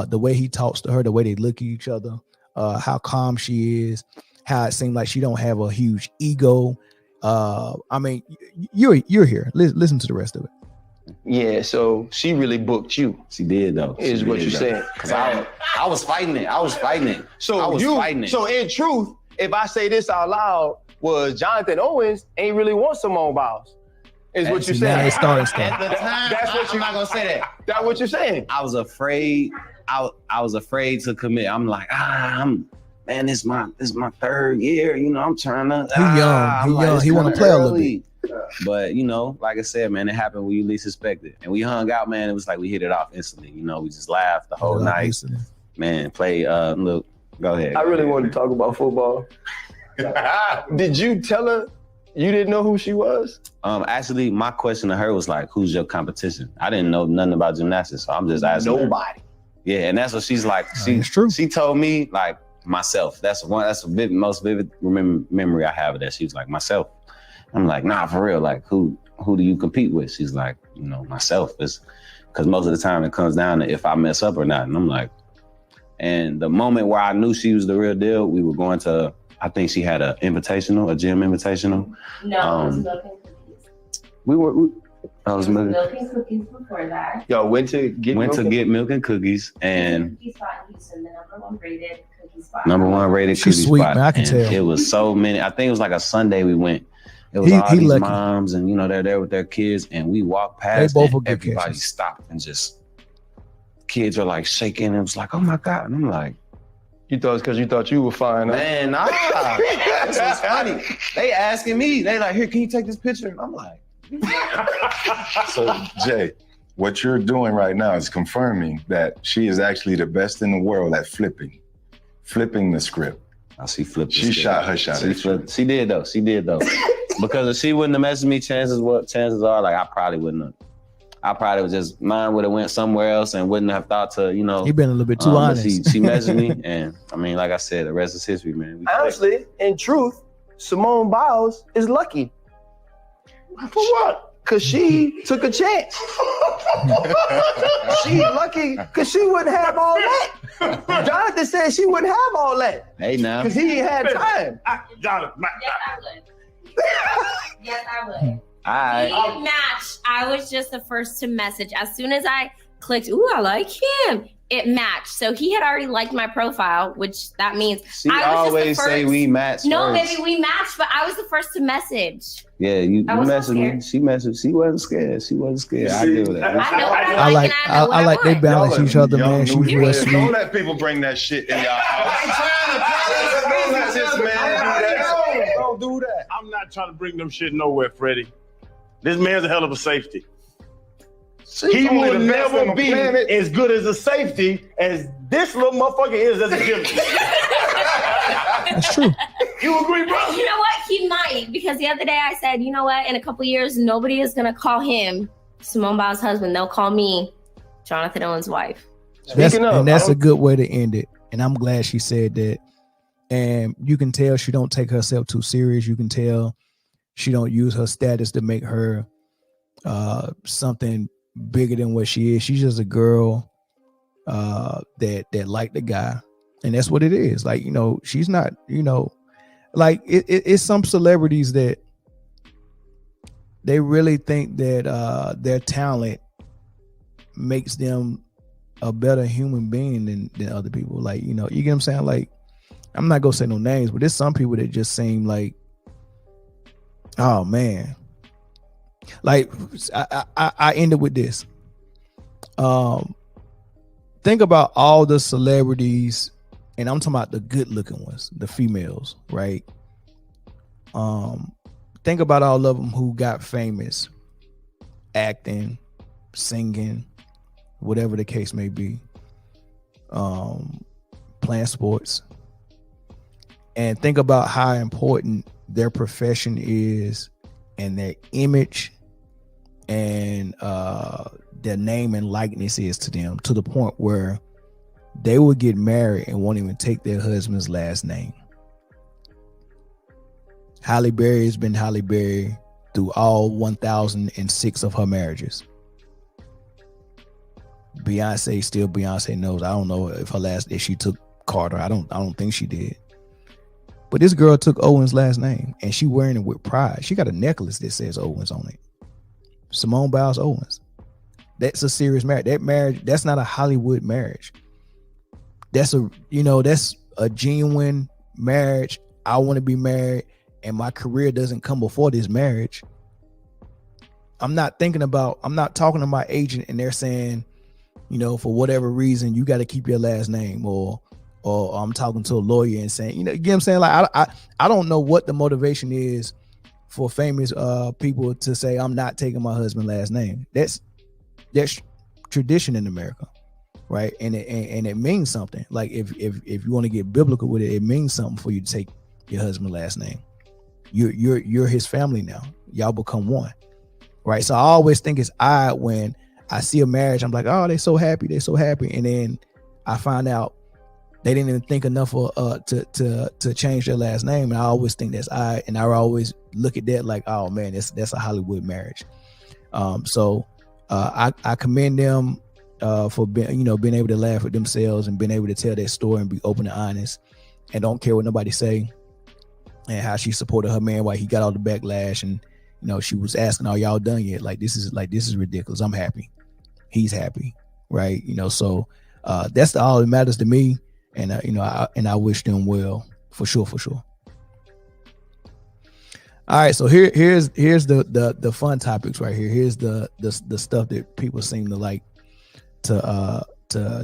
the way he talks to her, the way they look at each other, how calm she is, how it seems like she don't have a huge ego. I mean, you're here. Listen to the rest of it. Yeah, so she really booked you. She did, though. Is what you're saying. Because I was fighting it. So in truth, if I say this out loud, was Johnathan Owens ain't really want Simone Biles. Is what you're saying. At the time, that's what I'm not gonna say that. That's what you're saying. I was afraid. I was afraid to commit. I'm like, man, this is my third year. You know, I'm trying to. He young. He want to play a little bit. But, you know, like I said, man, it happened when you least expected. And we hung out, man. It was like we hit it off instantly. You know, we just laughed the whole night. Man, look, go ahead. I really wanted to talk about football. Did you tell her you didn't know who she was? Actually, my question to her was like, who's your competition? I didn't know nothing about gymnastics, so I'm just asking nobody. Yeah, and that's what she's like. She told me, like, myself. That's the most vivid memory I have of that. She was like, myself. I'm like, nah, for real. Like, who do you compete with? She's like, you know, myself. It's because most of the time it comes down to if I mess up or not. And I'm like, and the moment where I knew she was the real deal, we were going to, I think she had a gym invitational. No, it was milk and cookies. I was milk and cookies before that. Yo, went to get milk and cookies, and cookie spot in Houston, the number one rated cookie spot. She's cookie sweet, spot. Man, I can tell. It was so many. I think it was like a Sunday we went. It was all these lucky moms, and you know, they're there with their kids, and we walked past. They both and everybody catches. stopped and just kids are like shaking. It was like, oh my God, and I'm like. You thought it's because you thought you were fine. Man, nah. This was funny. They asking me. They like, here, can you take this picture? And I'm like. So, Jay, what you're doing right now is confirming that she is actually the best in the world at flipping the script. She flipped. She shot her shot. She did though. Because if she wouldn't have messaged me, chances are, like, I probably wouldn't have. I probably would just, mine would have went somewhere else and wouldn't have thought to, you know. He been a little bit too honest. She messaged me, and I mean, like I said, the rest is history, man. Honestly, in truth, Simone Biles is lucky. For what? Because she took a chance. She's lucky because she wouldn't have all that. Johnathan said she wouldn't have all that. Hey, now. Because he ain't had time. Jonathan. Yes, I would. I matched. I was just the first to message. As soon as I clicked, ooh, I like him, it matched. So he had already liked my profile, which that means she always say we matched. No, first. baby, we matched, but I was the first to message. Yeah, you messaged me. She messaged. She wasn't scared. I give her that. I like they balance each other, man. She's real sweet. Don't let people bring that shit in y'all house. Don't do that. I'm not trying to bring them shit nowhere, Freddie. This man's a hell of a safety. He will never be as good as a safety as this little motherfucker is as a gymnast. That's true. You agree, bro? You know what? He might, because the other day I said, you know what? In a couple years, nobody is going to call him Simone Biles' husband. They'll call me Johnathan Owens' wife. That's a good way to end it. And I'm glad she said that. And you can tell she don't take herself too serious. You can tell she don't use her status to make her something bigger than what she is. She's just a girl that liked the guy. And that's what it is. Like, you know, she's not, you know, like it's some celebrities that they really think that their talent makes them a better human being than other people. Like, you know, you get what I'm saying? Like, I'm not gonna say no names, but there's some people that just seem like, oh man. Like, I ended with this. Think about all the celebrities, and I'm talking about the good looking ones, the females, right? Think about all of them who got famous, acting, singing, whatever the case may be, playing sports, and think about how important their profession is and their image and their name and likeness is to them, to the point where they will get married and won't even take their husband's last name. Halle Berry has been Halle Berry through all 1,006 of her marriages. Beyonce still Beyonce knows. I don't know if she took Carter. I don't think she did. But this girl took Owens' last name and she wearing it with pride. She got a necklace that says Owens on it. Simone Biles Owens. That's a serious marriage. That marriage, that's not a Hollywood marriage. That's a genuine marriage. I want to be married and my career doesn't come before this marriage. I'm not talking to my agent and they're saying, you know, for whatever reason, you got to keep your last name, or I'm talking to a lawyer and saying, you know, you get what I'm saying? Like, I don't know what the motivation is for famous people to say, I'm not taking my husband's last name. That's tradition in America, right? And it means something. Like if you want to get biblical with it, it means something for you to take your husband's last name. You're his family now. Y'all become one, right? So I always think it's odd when I see a marriage. I'm like, oh, they're so happy, and then I find out they didn't even think enough to change their last name. And I always think that's odd, and I always look at that like, oh man, that's a Hollywood marriage. So I commend them for being able to laugh at themselves and being able to tell their story and be open and honest and don't care what nobody say, and how she supported her man while he got all the backlash, and you know she was asking, are y'all done yet? This is ridiculous. I'm happy, he's happy, right? You know, so that's all that matters to me, and I wish them well for sure. All right, so here's the fun topics right here. Here's the stuff that people seem to like to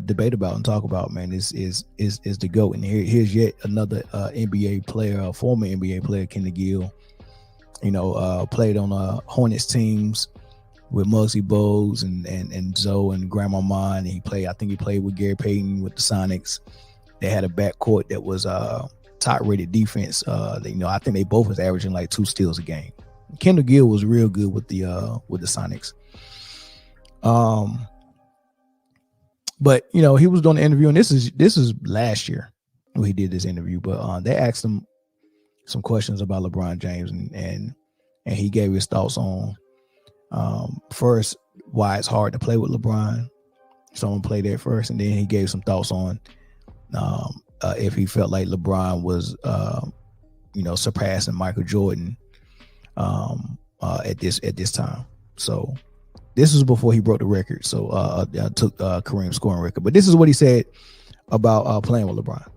debate about and talk about. Man, is the GOAT. And here's yet another NBA player, a former NBA player, Kendall Gill. You know, played on Hornets teams with Muggsy Bogues and Zoe and Grandmama, and he played with Gary Payton with the Sonics. They had a backcourt that was top-rated defense. I think they both was averaging like 2 steals a game. Kendall Gill was real good with the Sonics. But you know, he was doing the interview, and this is last year when he did this interview. But they asked him some questions about LeBron James, and he gave his thoughts on first why it's hard to play with LeBron. So I'm gonna play that first, and then he gave some thoughts on if he felt like LeBron was surpassing Michael Jordan at this time. So this was before he broke the record. So took Kareem's scoring record. But this is what he said about playing with LeBron.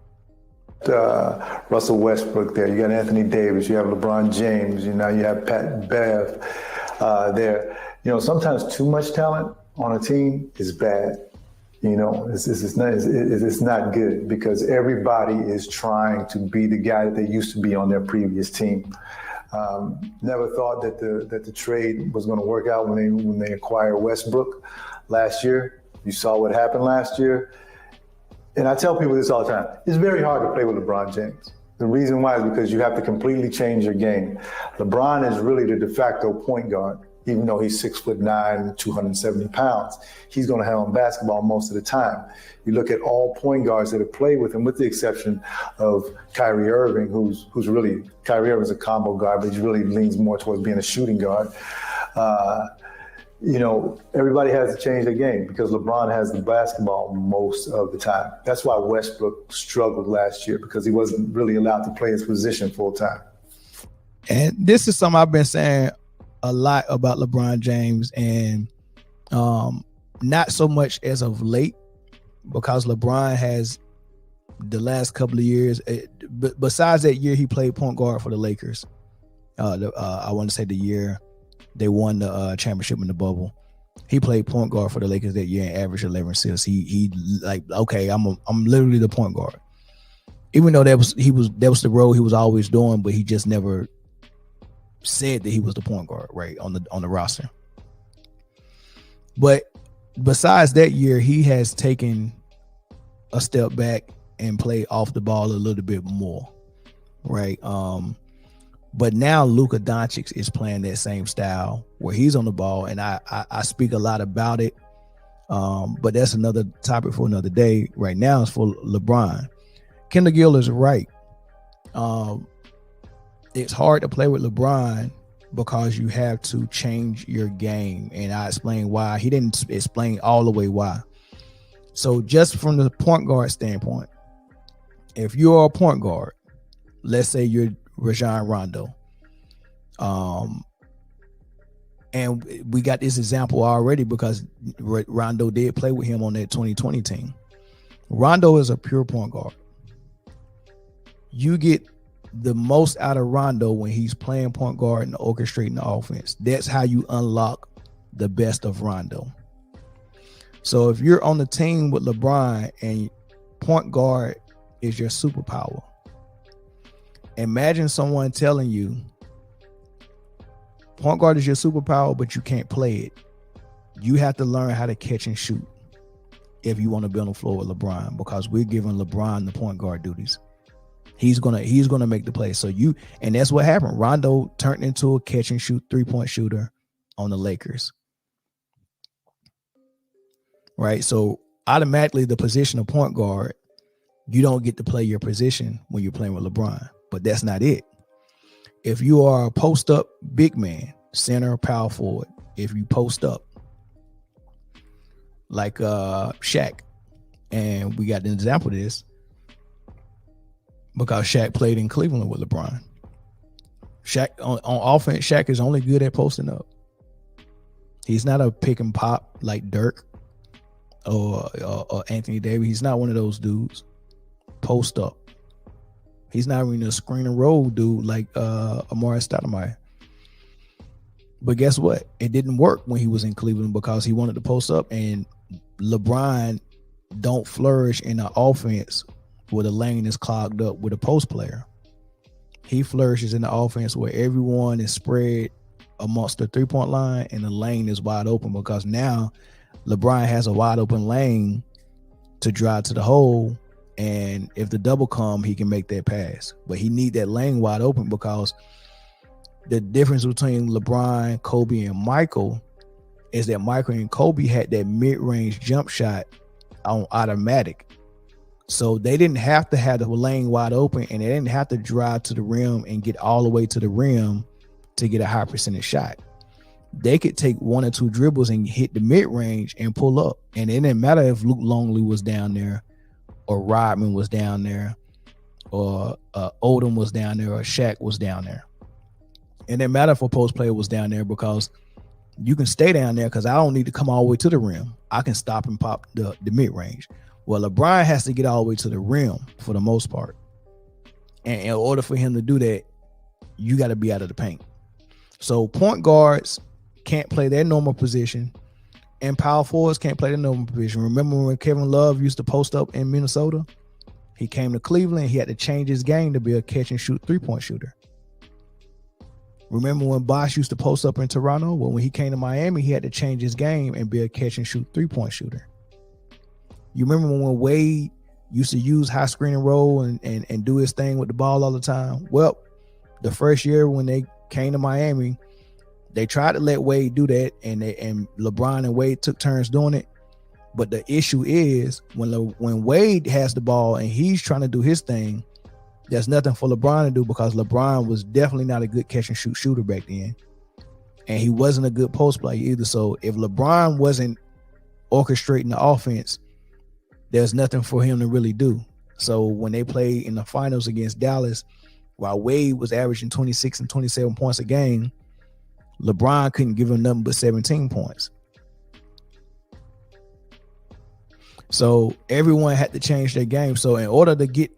Russell Westbrook there. You got Anthony Davis. You have LeBron James. You have Pat Bev there. You know, sometimes too much talent on a team is bad. You know, it's not good because everybody is trying to be the guy that they used to be on their previous team. Never thought that the trade was going to work out when they acquired Westbrook last year. You saw what happened last year. And I tell people this all the time. It's very hard to play with LeBron James. The reason why is because you have to completely change your game. LeBron is really the de facto point guard. Even though he's 6'9", 270 pounds, he's going to handle basketball most of the time. You look at all point guards that have played with him, with the exception of Kyrie Irving, who's really, Kyrie Irving's a combo guard, but he really leans more towards being a shooting guard. Everybody has to change their game because LeBron has the basketball most of the time. That's why Westbrook struggled last year, because he wasn't really allowed to play his position full time. And this is something I've been saying a lot about LeBron James, and not so much as of late, because LeBron has the last couple of years, besides that year he played point guard for the Lakers. I want to say the year they won the championship in the bubble. He played point guard for the Lakers that year and averaged 11 assists. He like, okay, I'm literally the point guard. Even though that was the role he was always doing, but he just never said that he was the point guard, right, on the roster. But besides that year, he has taken a step back and played off the ball a little bit more, right? But now Luka Doncic is playing that same style where he's on the ball, and I speak a lot about it, but that's another topic for another day. Right now it's for LeBron. Kendall Gill is right. It's hard to play with LeBron because you have to change your game. And I explained why. He didn't explain all the way why. So just from the point guard standpoint, if you're a point guard, let's say you're Rajon Rondo, and we got this example already because Rondo did play with him on that 2020 team. Rondo is a pure point guard. You get the most out of Rondo when he's playing point guard and orchestrating the offense. That's how you unlock the best of Rondo. So if you're on the team with LeBron and point guard is your superpower, imagine someone telling you point guard is your superpower, but you can't play it. You have to learn how to catch and shoot if you want to be on the floor with LeBron, because we're giving LeBron the point guard duties. He's gonna make the play. So and that's what happened. Rondo turned into a catch and shoot 3-point shooter on the Lakers. Right. So automatically the position of point guard, you don't get to play your position when you're playing with LeBron. But that's not it. If you are a post up big man, center, power forward, if you post up like Shaq, and we got an example of this because Shaq played in Cleveland with LeBron. Shaq on offense, Shaq is only good at posting up. He's not a pick and pop like Dirk or Anthony Davis. He's not one of those dudes. Post up. He's not even a screen and roll dude like Amari Stoudemire. But guess what? It didn't work when he was in Cleveland because he wanted to post up, and LeBron don't flourish in the offense where the lane is clogged up with a post player. He flourishes in the offense where everyone is spread amongst the 3-point line and the lane is wide open, because now LeBron has a wide open lane to drive to the hole, and if the double come, he can make that pass. But he need that lane wide open, because the difference between LeBron, Kobe, and Michael is that Michael and Kobe had that mid-range jump shot on automatic. So they didn't have to have the lane wide open, and they didn't have to drive to the rim and get all the way to the rim to get a high percentage shot. They could take 1 or 2 dribbles and hit the mid-range and pull up. And it didn't matter if Luke Longley was down there or Rodman was down there or Odom was down there or Shaq was down there. It didn't matter if a post player was down there, because you can stay down there because I don't need to come all the way to the rim. I can stop and pop the mid-range. Well, LeBron has to get all the way to the rim for the most part. And in order for him to do that, you got to be out of the paint. So point guards can't play their normal position, and power forwards can't play their normal position. Remember when Kevin Love used to post up in Minnesota? He came to Cleveland. He had to change his game to be a catch and shoot 3-point shooter. Remember when Bosh used to post up in Toronto? Well, when he came to Miami, he had to change his game and be a catch and shoot 3-point shooter. You remember when Wade used to use high screen and roll and do his thing with the ball all the time? Well, the first year when they came to Miami, they tried to let Wade do that, and LeBron and Wade took turns doing it. But the issue is when Wade has the ball and he's trying to do his thing, there's nothing for LeBron to do, because LeBron was definitely not a good catch and shoot shooter back then. And he wasn't a good post player either. So if LeBron wasn't orchestrating the offense, there's nothing for him to really do. So when they played in the finals against Dallas, while Wade was averaging 26 and 27 points a game, LeBron couldn't give him nothing but 17 points. So everyone had to change their game. So in order to get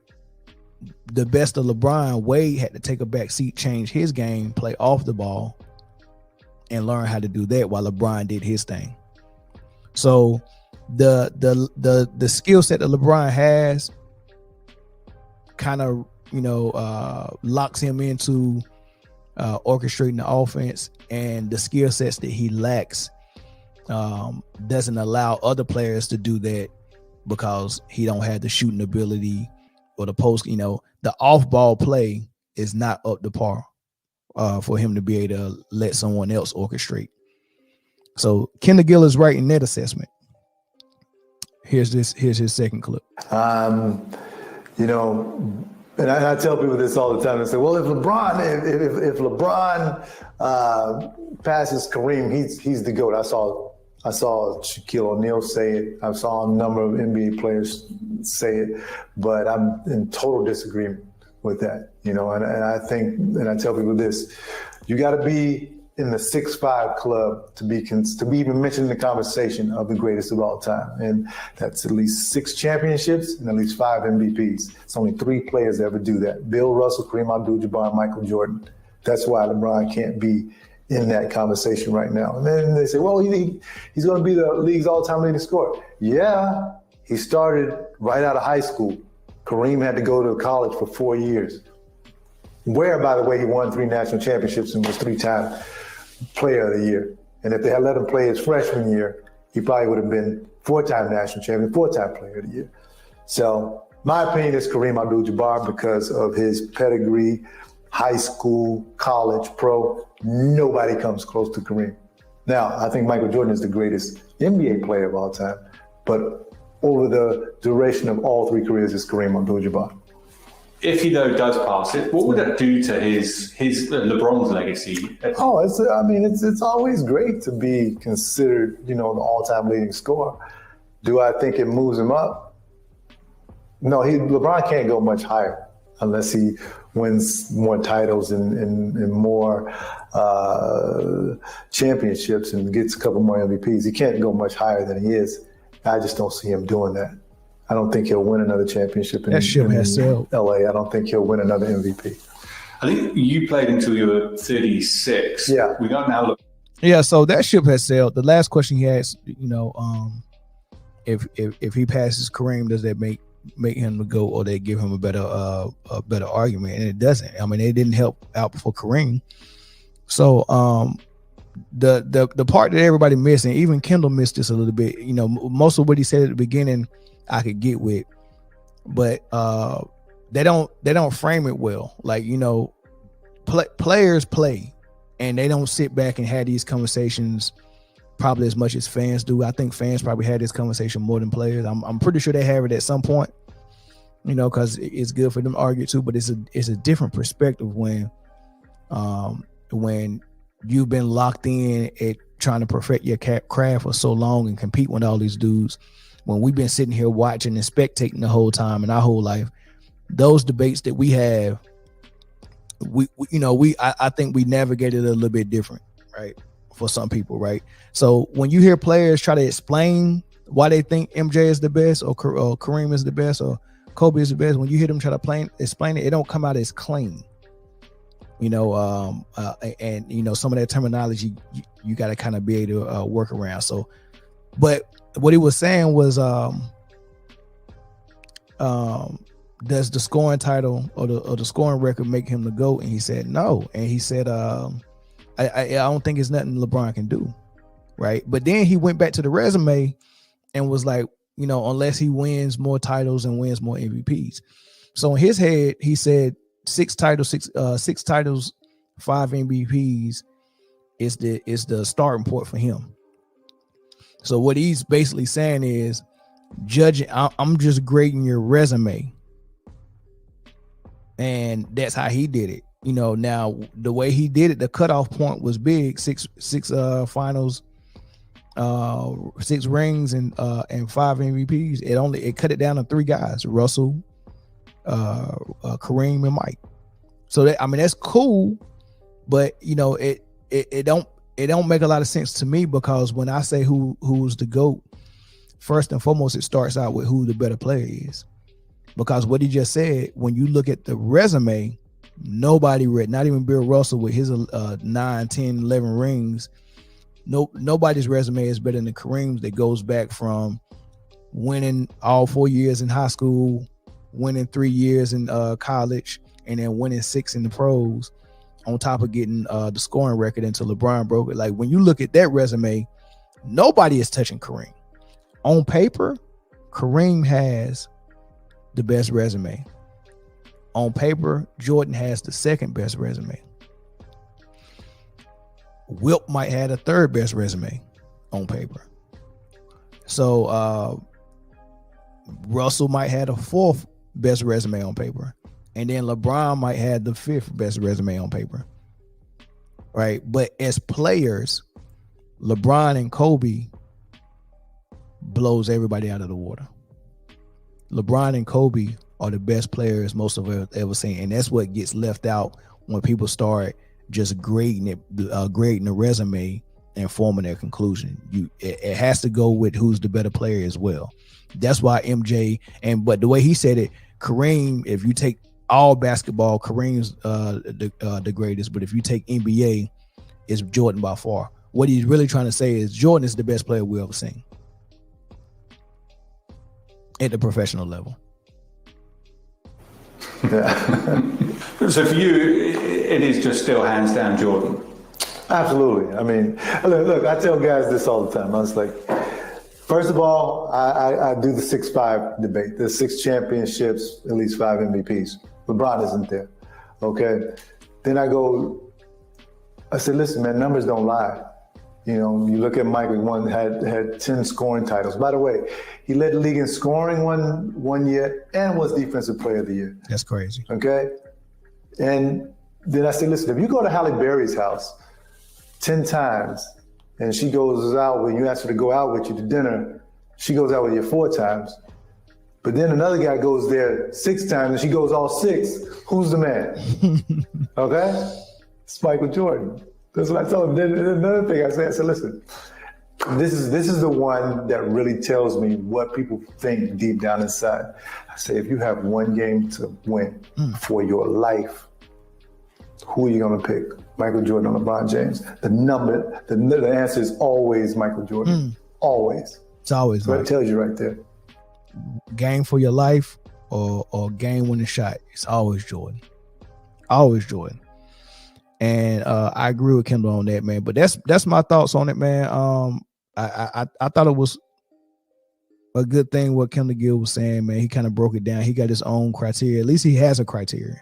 the best of LeBron, Wade had to take a back seat, change his game, play off the ball, and learn how to do that while LeBron did his thing. So the skill set that LeBron has kind of, locks him into orchestrating the offense, and the skill sets that he lacks doesn't allow other players to do that, because he don't have the shooting ability or the post, the off-ball play is not up to par for him to be able to let someone else orchestrate. So Kendall Gill is right in that assessment. Here's his second clip. And I tell people this all the time. They say, well, if LeBron passes Kareem, he's the GOAT. I saw Shaquille O'Neal say it. I saw a number of NBA players say it, but I'm in total disagreement with that. And I think, and I tell people this: you got to be in the 6'5" club to be even mentioned in the conversation of the greatest of all time, and that's at least 6 championships and at least 5 MVPs. It's only 3 players that ever do that: Bill Russell, Kareem Abdul-Jabbar, Michael Jordan. That's why LeBron can't be in that conversation right now. And then they say, well, he's going to be the league's all-time leading scorer. Yeah, he started right out of high school. Kareem had to go to college for 4 years, where, by the way, he won 3 national championships and was 3-time player of the year. And if they had let him play his freshman year, he probably would have been 4-time national champion, 4-time player of the year. So my opinion is Kareem Abdul-Jabbar, because of his pedigree, high school, college, pro. Nobody comes close to Kareem. Now, I think Michael Jordan is the greatest NBA player of all time, but over the duration of all 3 careers is Kareem Abdul-Jabbar. If he though does pass it, what would that do to his LeBron's legacy? Oh, it's always great to be considered, the all-time leading scorer. Do I think it moves him up? No, LeBron can't go much higher unless he wins more titles and more championships and gets a couple more MVPs. He can't go much higher than he is. I just don't see him doing that. I don't think he'll win another championship in LA. I don't think he'll win another MVP. I think you played until you were 36. Yeah. We got now look. Yeah, so that ship has sailed. The last question he asked, if he passes Kareem, does that make him to go, or they give him a better argument? And it doesn't. I mean, they didn't help out for Kareem. So the part that everybody missed, and even Kendall missed this a little bit, most of what he said at the beginning I could get with, but they don't frame it well. Like, players play, and they don't sit back and have these conversations probably as much as fans do. I think fans probably had this conversation more than players. I'm pretty sure they have it at some point, because it's good for them to argue too. But it's a different perspective when you've been locked in at trying to perfect your craft for so long and compete with all these dudes. When we've been sitting here watching and spectating the whole time in our whole life, those debates that we have, I think we navigated a little bit different, right? For some people, right? So when you hear players try to explain why they think MJ is the best, or Kareem is the best, or Kobe is the best, when you hear them try to explain it, it don't come out as clean. And some of that terminology you got to kind of be able to work around. So, but what he was saying was does the scoring title or the scoring record make him the GOAT? And he said no. And he said, I don't think it's nothing LeBron can do, right? But then he went back to the resume and was like, unless he wins more titles and wins more MVPs. So in his head, he said 6 titles, 5 MVPs is the starting point for him. So what he's basically saying is, judging, I'm just grading your resume. And that's how he did it. Now the way he did it, the cutoff point was big, six finals, 6 rings and 5 MVPs. It cut it down to 3 guys, Russell, Kareem, and Mike. So that's cool, but it don't make a lot of sense to me, because when I say who's the GOAT, first and foremost, it starts out with who the better player is. Because what he just said, when you look at the resume, nobody not even Bill Russell with his 9, 10, 11 rings. Nobody's resume is better than Kareem's, that goes back from winning all 4 years in high school, winning 3 years in college, and then winning 6 in the pros, on top of getting the scoring record until LeBron broke it. Like, when you look at that resume, nobody is touching Kareem. On paper, Kareem has the best resume. On paper, Jordan has the second best resume. Wilt might have the third best resume on paper. So Russell might have the 4th best resume on paper. And then LeBron might have the 5th best resume on paper. Right? But as players, LeBron and Kobe blows everybody out of the water. LeBron and Kobe are the best players most of us ever seen. And that's what gets left out when people start just grading the resume and forming their conclusion. It has to go with who's the better player as well. That's why MJ, but the way he said it, Kareem, if you take all basketball, Kareem's the greatest, but if you take NBA, it's Jordan by far. What he's really trying to say is Jordan is the best player we ever seen at the professional level. So for you, it is just still hands down Jordan. Absolutely. I mean, look, I tell guys this all the time. I was like, first of all, I do the 6-5 debate. There's 6 championships, at least 5 MVPs. LeBron isn't there. Okay. Then I said, listen, man, numbers don't lie. You look at Mike, had 10 scoring titles. By the way, he led the league in scoring one year and was Defensive Player of the Year. That's crazy. Okay? And then I said, listen, if you go to Halle Berry's house 10 times and she goes out when you ask her to go out with you to dinner, she goes out with you 4 times. But then another guy goes there 6 times and she goes all 6. Who's the man? Okay? It's Michael Jordan. That's what I told him. Then another thing I said, listen, this is the one that really tells me what people think deep down inside. I say, if you have one game to win for your life, who are you going to pick? Michael Jordan or LeBron James? The answer is always Michael Jordan. Always. It's always so that tells you right there. Game for your life or game winning shot. It's always Jordan. Always Jordan. And I agree with Kendall on that, man. But that's my thoughts on it, man. I thought it was a good thing what Kendall Gill was saying, man. He kind of broke it down. He got his own criteria. At least he has a criteria.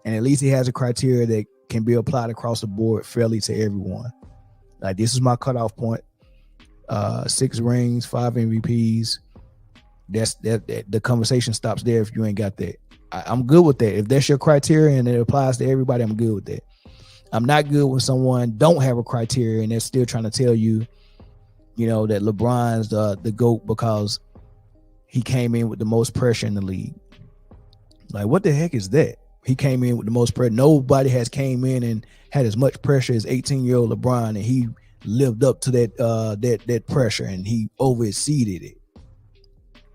And at least he has a criteria that can be applied across the board fairly to everyone. Like, this is my cutoff point. 6 rings, 5 MVPs. That the conversation stops there if you ain't got that. I'm good with that. If that's your criteria and it applies to everybody, I'm good with that. I'm not good when someone don't have a criteria and they're still trying to tell you, that LeBron's the GOAT because he came in with the most pressure in the league. Like, what the heck is that? He came in with the most pressure. Nobody has came in and had as much pressure as 18-year-old LeBron, and he lived up to that pressure and he over-exceeded it.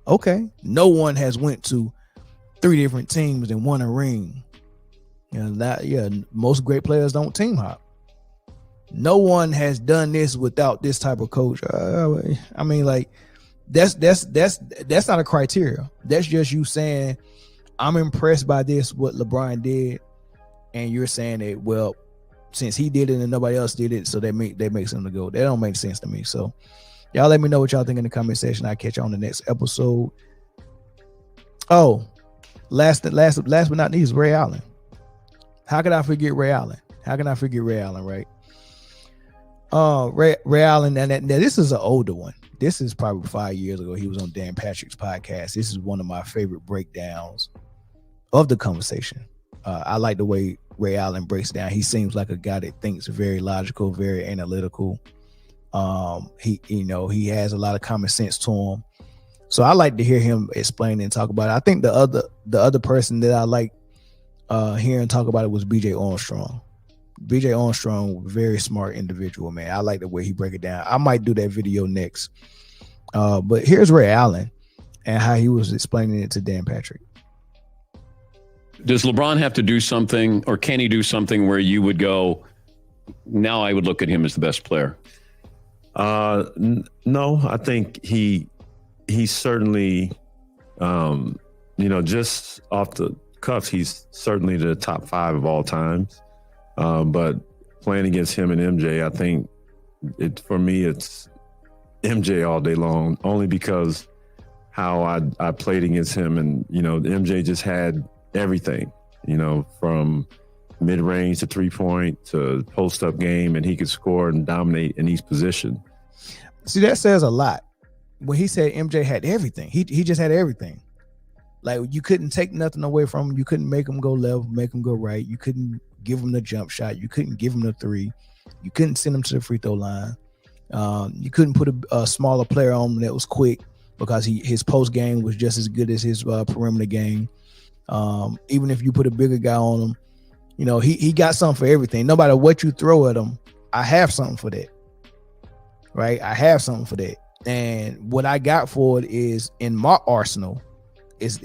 Okay. No one has went to 3 different teams and won a ring. Most great players don't team hop. No one has done this without this type of coach. I mean, like, that's not a criteria. That's just you saying, I'm impressed by this, what LeBron did, and you're saying that, well, since he did it and nobody else did it, so that makes him the GOAT. That don't make sense to me. So y'all let me know what y'all think in the comment section. I'll catch you on the next episode. Oh, last but not least, Ray Allen. How could I forget Ray Allen? Right? Ray Allen, and this is an older one. This is probably 5 years ago. He was on Dan Patrick's podcast. This is one of my favorite breakdowns of the conversation. I like the way Ray Allen breaks down. He seems like a guy that thinks very logical, very analytical. He has a lot of common sense to him. So I like to hear him explain and talk about it. I think the other person that I like hearing talk about it was BJ Armstrong. BJ Armstrong, very smart individual, man. I like the way he break it down. I might do that video next. But here's Ray Allen and how he was explaining it to Dan Patrick. Does LeBron have to do something, or can he do something where you would go, now I would look at him as the best player? No, I think he certainly, just off the cuff, he's certainly the top 5 of all times. But playing against him and MJ, I think for me, it's MJ all day long, only because how I played against him. And, MJ just had everything, from mid-range to 3-point to post-up game, and he could score and dominate in each position. See, that says a lot. When he said MJ had everything, he just had everything. Like, you couldn't take nothing away from him. You couldn't make him go left, make him go right. You couldn't give him the jump shot. You couldn't give him the 3. You couldn't send him to the free throw line. You couldn't put a smaller player on him that was quick, because his post game was just as good as his perimeter game. Even if you put a bigger guy on him, he got something for everything. No matter what you throw at him, I have something for that. Right? I have something for that. And what I got for it is in my arsenal. It's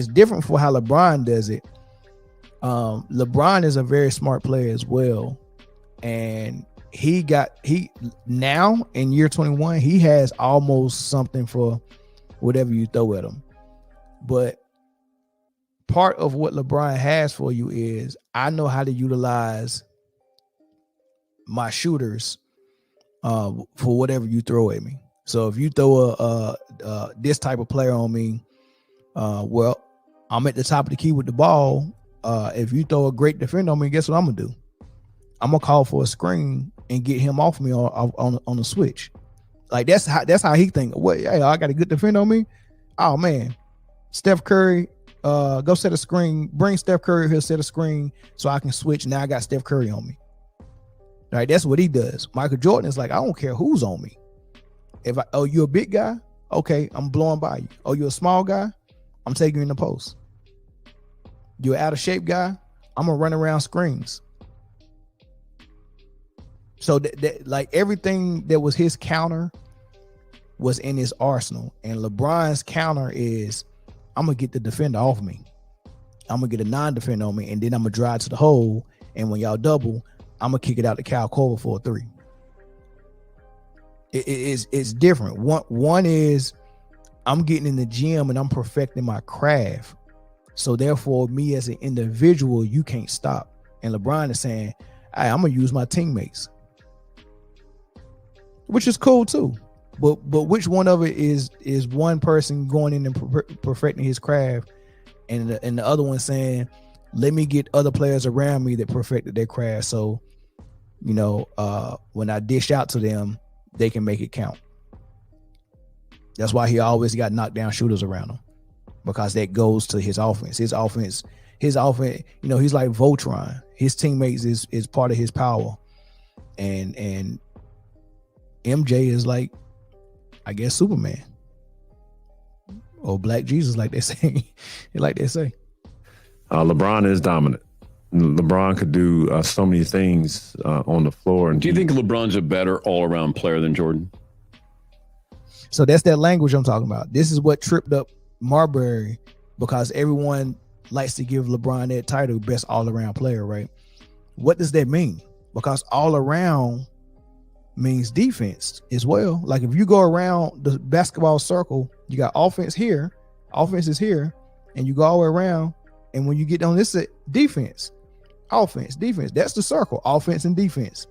different for how LeBron does it. LeBron is a very smart player as well. And he now in year 21, he has almost something for whatever you throw at him. But part of what LeBron has for you is, I know how to utilize my shooters for whatever you throw at me. So if you throw this type of player on me, well, I'm at the top of the key with the ball. If you throw a great defender on me, guess what I'm gonna do? I'm gonna call for a screen and get him off me on the switch. Like, that's how he think. What? Hey, I got a good defender on me. Oh man, Steph Curry, go set a screen. Bring Steph Curry here, set a screen so I can switch. Now I got Steph Curry on me. All right, that's what he does. Michael Jordan is like, I don't care who's on me. You're a big guy, okay, I'm blowing by you. Oh, you're a small guy, I'm taking you in the post. You're out of shape guy, I'm gonna run around screens. So that like everything that was his counter was in his arsenal. And LeBron's counter is, I'm gonna get the defender off me. I'm gonna get a non-defender on me, and then I'm gonna drive to the hole. And when y'all double, I'm gonna kick it out to Kyle Korver for a 3. It's different. One is, I'm getting in the gym and I'm perfecting my craft. So therefore, me as an individual, you can't stop. And LeBron is saying, hey, I'm gonna use my teammates, which is cool too. But which one of it is one person going in and perfecting his craft, and the other one saying, let me get other players around me that perfected their craft, so when I dish out to them, they can make it count. That's why he always got knockdown shooters around him, because that goes to his offense. His offense, he's like Voltron. His teammates is part of his power. And MJ is like, I guess, Superman or Black Jesus, like they say. LeBron is dominant. LeBron could do so many things on the floor. And do you think LeBron's a better all-around player than Jordan? So that's that language I'm talking about. This is what tripped up Marbury, because everyone likes to give LeBron that title, best all-around player, right? What does that mean? Because all-around means defense as well. Like, if you go around the basketball circle, you got offense is here, and you go all the way around. And when you get on this defense, offense, defense, that's the circle. Offense and defense,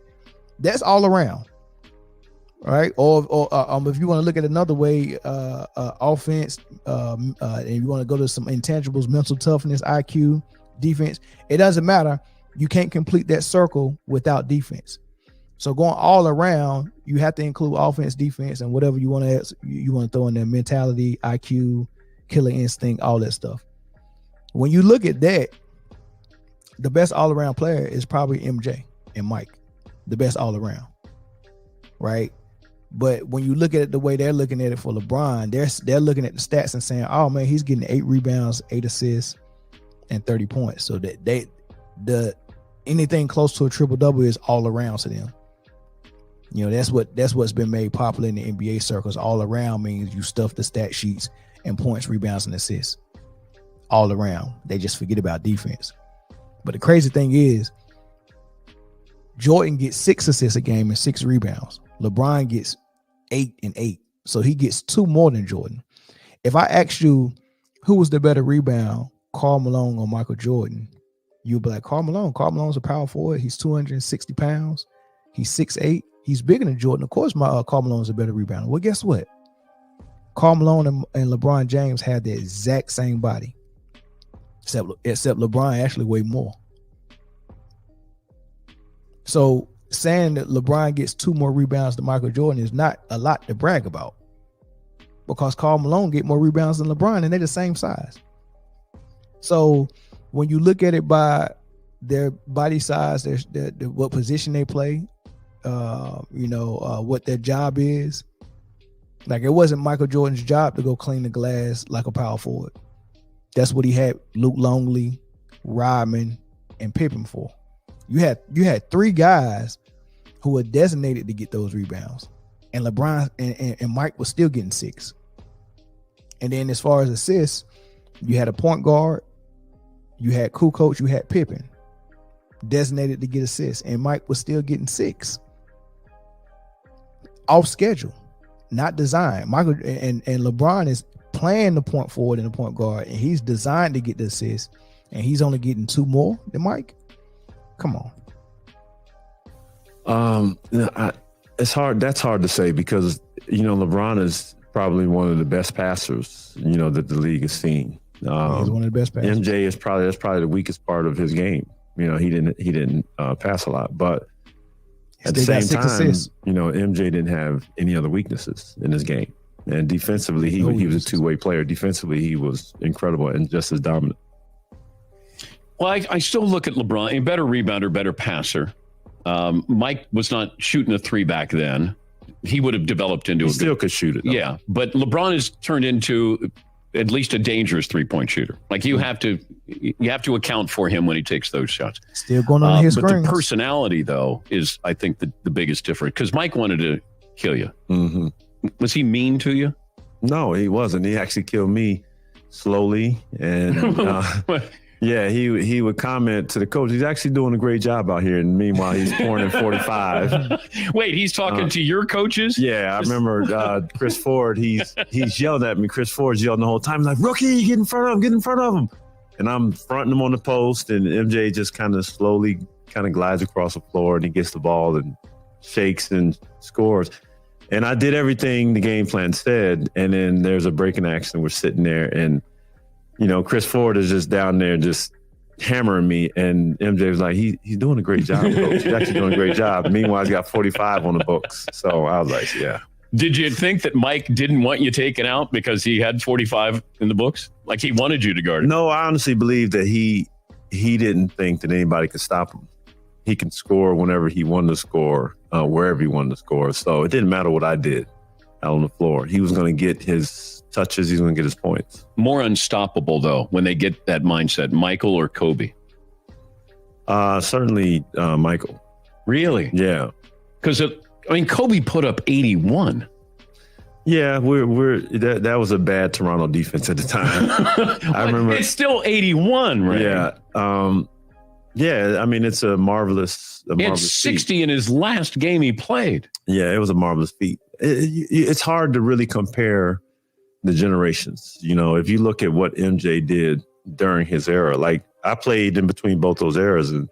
that's all around. All right. Or if you want to look at another way, offense, and you want to go to some intangibles, mental toughness, IQ, defense, it doesn't matter. You can't complete that circle without defense. So going all around, you have to include offense, defense, and whatever you want to throw in there: mentality, IQ, killer instinct, all that stuff. When you look at that, the best all around player is probably MJ and Mike, the best all around, right? But when you look at it the way they're looking at it for LeBron, they're looking at the stats and saying, "Oh man, he's getting 8 rebounds, 8 assists, and 30 points." So that anything close to a triple double is all around to them. You know, that's what's been made popular in the NBA circles. All around means you stuff the stat sheets and points, rebounds, and assists. All around. They just forget about defense. But the crazy thing is, Jordan gets 6 assists a game and 6 rebounds. LeBron gets 8 and 8. So he gets 2 more than Jordan. If I asked you who was the better rebound, Karl Malone or Michael Jordan, you'd be like, Karl Malone. Karl Malone's a power forward. He's 260 pounds. He's 6'8". He's bigger than Jordan. Of course, Karl Malone's a better rebounder. Well, guess what? Karl Malone and LeBron James had the exact same body. Except LeBron actually weighed more. So saying that LeBron gets 2 more rebounds than Michael Jordan is not a lot to brag about, because Karl Malone get more rebounds than LeBron and they're the same size. So when you look at it by their body size, what position they play, what their job is, like it wasn't Michael Jordan's job to go clean the glass like a power forward. That's what he had Luke Longley, Rodman, and Pippen for. You had 3 guys who were designated to get those rebounds, and LeBron and Mike was still getting 6. And then as far as assists, you had a point guard, you had Kukoc, you had Pippen designated to get assists, and Mike was still getting 6 off schedule, not designed. Michael and LeBron is playing the point forward and the point guard, and he's designed to get the assist, and he's only getting 2 more than Mike. Come on. It's hard. That's hard to say because LeBron is probably one of the best passers that the league has seen. He's one of the best passers. MJ is probably the weakest part of his game. He didn't pass a lot, but at the same time, MJ didn't have any other weaknesses in his game. And defensively, he was a two-way player. Defensively, he was incredible and just as dominant. Well, I still look at LeBron, a better rebounder, better passer. Mike was not shooting a 3 back then. He would have developed into he still could shoot it, though. Yeah, but LeBron has turned into at least a dangerous 3-point shooter. Like you have to account for him when he takes those shots. Still going on his screens. But the personality, though, is I think the biggest difference, because Mike wanted to kill you. Mm-hmm. Was he mean to you? No, he wasn't. He actually killed me slowly. And yeah, he would comment to the coach, he's actually doing a great job out here. And meanwhile, he's pouring in 45. Wait, he's talking to your coaches? Yeah, I remember Chris Ford, he's yelling at me. Chris Ford's yelling the whole time, like, rookie, get in front of him. And I'm fronting him on the post, and MJ just kind of slowly glides across the floor, and he gets the ball and shakes and scores. And I did everything the game plan said, and then there's a break in action. We're sitting there, and Chris Ford is just down there just hammering me, and MJ was like, he's doing a great job, coach. He's actually doing a great job. Meanwhile, he's got 45 on the books. So I was like, yeah. Did you think that Mike didn't want you taken out because he had 45 in the books? Like he wanted you to guard it? No, I honestly believe that he didn't think that anybody could stop him. He can score whenever he wanted to score, wherever he wanted to score. So it didn't matter what I did out on the floor. He was going to get his touches. He's going to get his points. More unstoppable, though, when they get that mindset, Michael or Kobe? Certainly Michael. Really? Yeah. Because, Kobe put up 81. Yeah, that was a bad Toronto defense at the time. I remember. It's still 81, right? Yeah. Yeah, it's a marvelous It's 60 feat. In his last game he played. Yeah, it was a marvelous feat. It's hard to really compare the generations. You know, if you look at what MJ did during his era, like I played in between both those eras, and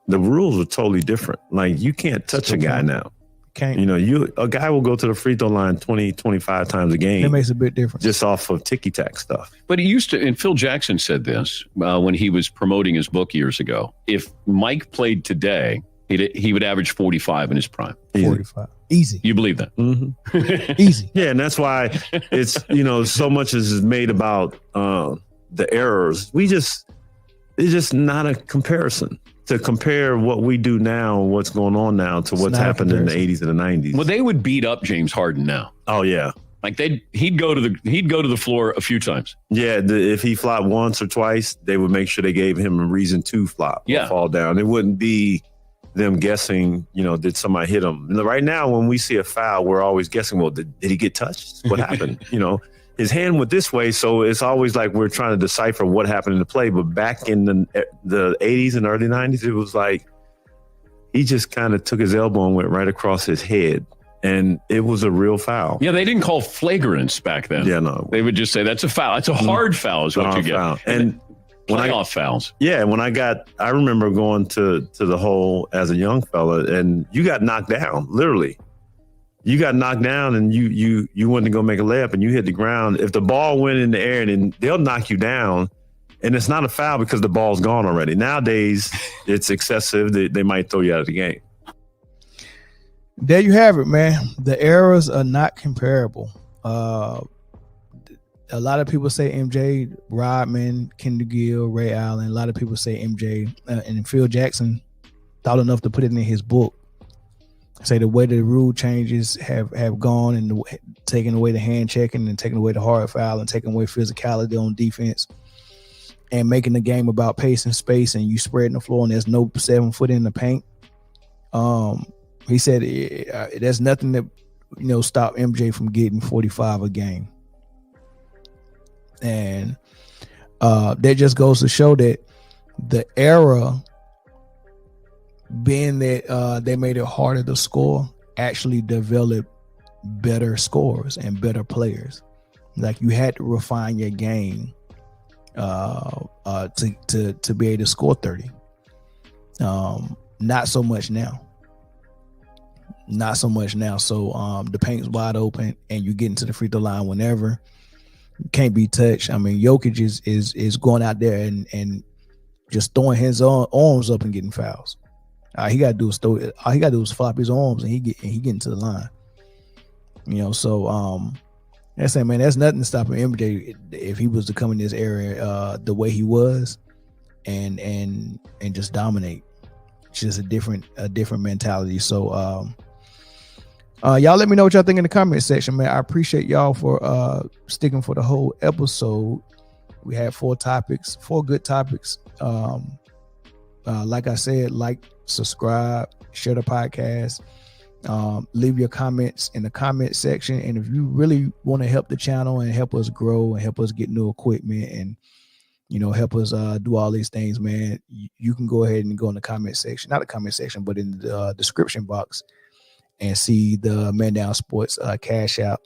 the rules were totally different. Like you can't touch a guy now. Can't. You know, a guy will go to the free throw line 20, 25 times a game. It makes a big difference. Just off of ticky-tack stuff. But he used to, and Phil Jackson said this when he was promoting his book years ago. If Mike played today, he would average 45 in his prime. 45. Easy. You believe that? Mm-hmm. Easy. Yeah, and that's why it's, you know, so much is made about the errors. It's just not a comparison. To compare what we do now, what's going on now, to what's happened in the 80s and the 90s. Well, they would beat up James Harden now. Oh yeah, like he'd go to the floor a few times. Yeah, if he flopped once or twice, they would make sure they gave him a reason to flop. Yeah, or fall down. It wouldn't be them guessing. You know, did somebody hit him? And right now, when we see a foul, we're always guessing. Well, did he get touched? What happened? You know. His hand went this way, so it's always like we're trying to decipher what happened in the play. But back in the 80s and early 90s, it was like he just kind of took his elbow and went right across his head, and it was a real foul. Yeah, they didn't call flagrants back then. Yeah, no. They would just say that's a foul. That's a hard foul is what you get. Foul. And playoff fouls. Yeah, I remember going to the hole as a young fella, and you got knocked down, literally. You got knocked down and you went to go make a layup and you hit the ground. If the ball went in the air, then they'll knock you down, and it's not a foul because the ball's gone already. Nowadays, it's excessive. They might throw you out of the game. There you have it, man. The eras are not comparable. A lot of people say MJ, Rodman, Kendall, Gill, Ray Allen. A lot of people say MJ, and Phil Jackson thought enough to put it in his book. Say the way the rule changes have gone, and taking away the hand checking and taking away the hard foul and taking away physicality on defense and making the game about pace and space, and you spreading the floor and there's no 7 foot in the paint. He said there's nothing that, you know, stop MJ from getting 45 a game. And that just goes to show that the era, being that they made it harder to score, actually developed better scorers and better players. Like you had to refine your game to be able to score 30. Not so much now. So the paint's wide open and you get into the free throw line whenever. You can't be touched. I mean, Jokic is going out there and just throwing his arms up and getting fouls. All he got to do is flop his arms and he get into the line. You know, so that's it, man. That's nothing to stop MJ if he was to come in this area the way he was and just dominate. It's just a different mentality. So y'all let me know what y'all think in the comment section, man. I appreciate y'all for sticking for the whole episode. We had 4 good topics. Like I said, subscribe, share the podcast, leave your comments in the comment section. And if you really want to help the channel and help us grow and help us get new equipment and, you know, help us do all these things, man, you can go ahead and go in the comment section, not the comment section, but in the description box and see the Man Down Sports Cash App,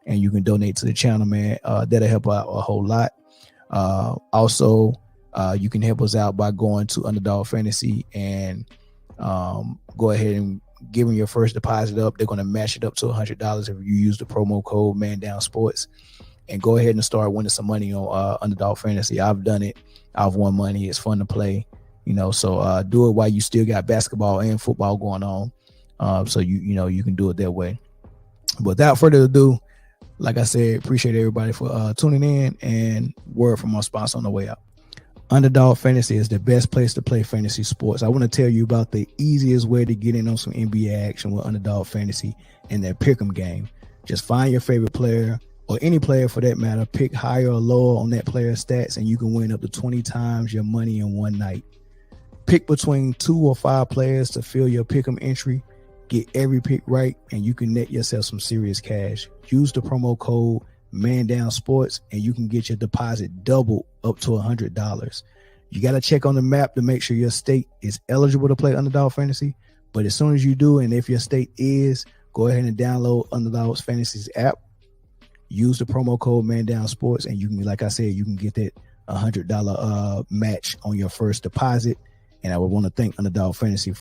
and you can donate to the channel, man. That'll help out a whole lot. Also, you can help us out by going to Underdog Fantasy and go ahead and give them your first deposit up. They're going to match it up to $100 if you use the promo code Man Down Sports, and go ahead and start winning some money on Underdog Fantasy. I've done it. I've won money. It's fun to play, you know. So do it while you still got basketball and football going on. So you can do it that way. But without further ado, like I said, appreciate everybody for tuning in, and word from our sponsor on the way out. Underdog Fantasy is the best place to play fantasy sports. I want to tell you about the easiest way to get in on some NBA action with Underdog Fantasy and their pick'em game. Just find your favorite player, or any player for that matter, pick higher or lower on that player's stats, and you can win up to 20 times your money in one night. Pick between 2 or 5 players to fill your pick'em entry. Get every pick right, and you can net yourself some serious cash. Use the promo code Man Down Sports, and you can get your deposit doubled up to $100. You got to check on the map to make sure your state is eligible to play Underdog Fantasy. But as soon as you do, and if your state is, go ahead and download Underdog Fantasy's app. use the promo code Man Down Sports, and you can, like I said, you can get that $100 match on your first deposit. And I would want to thank Underdog Fantasy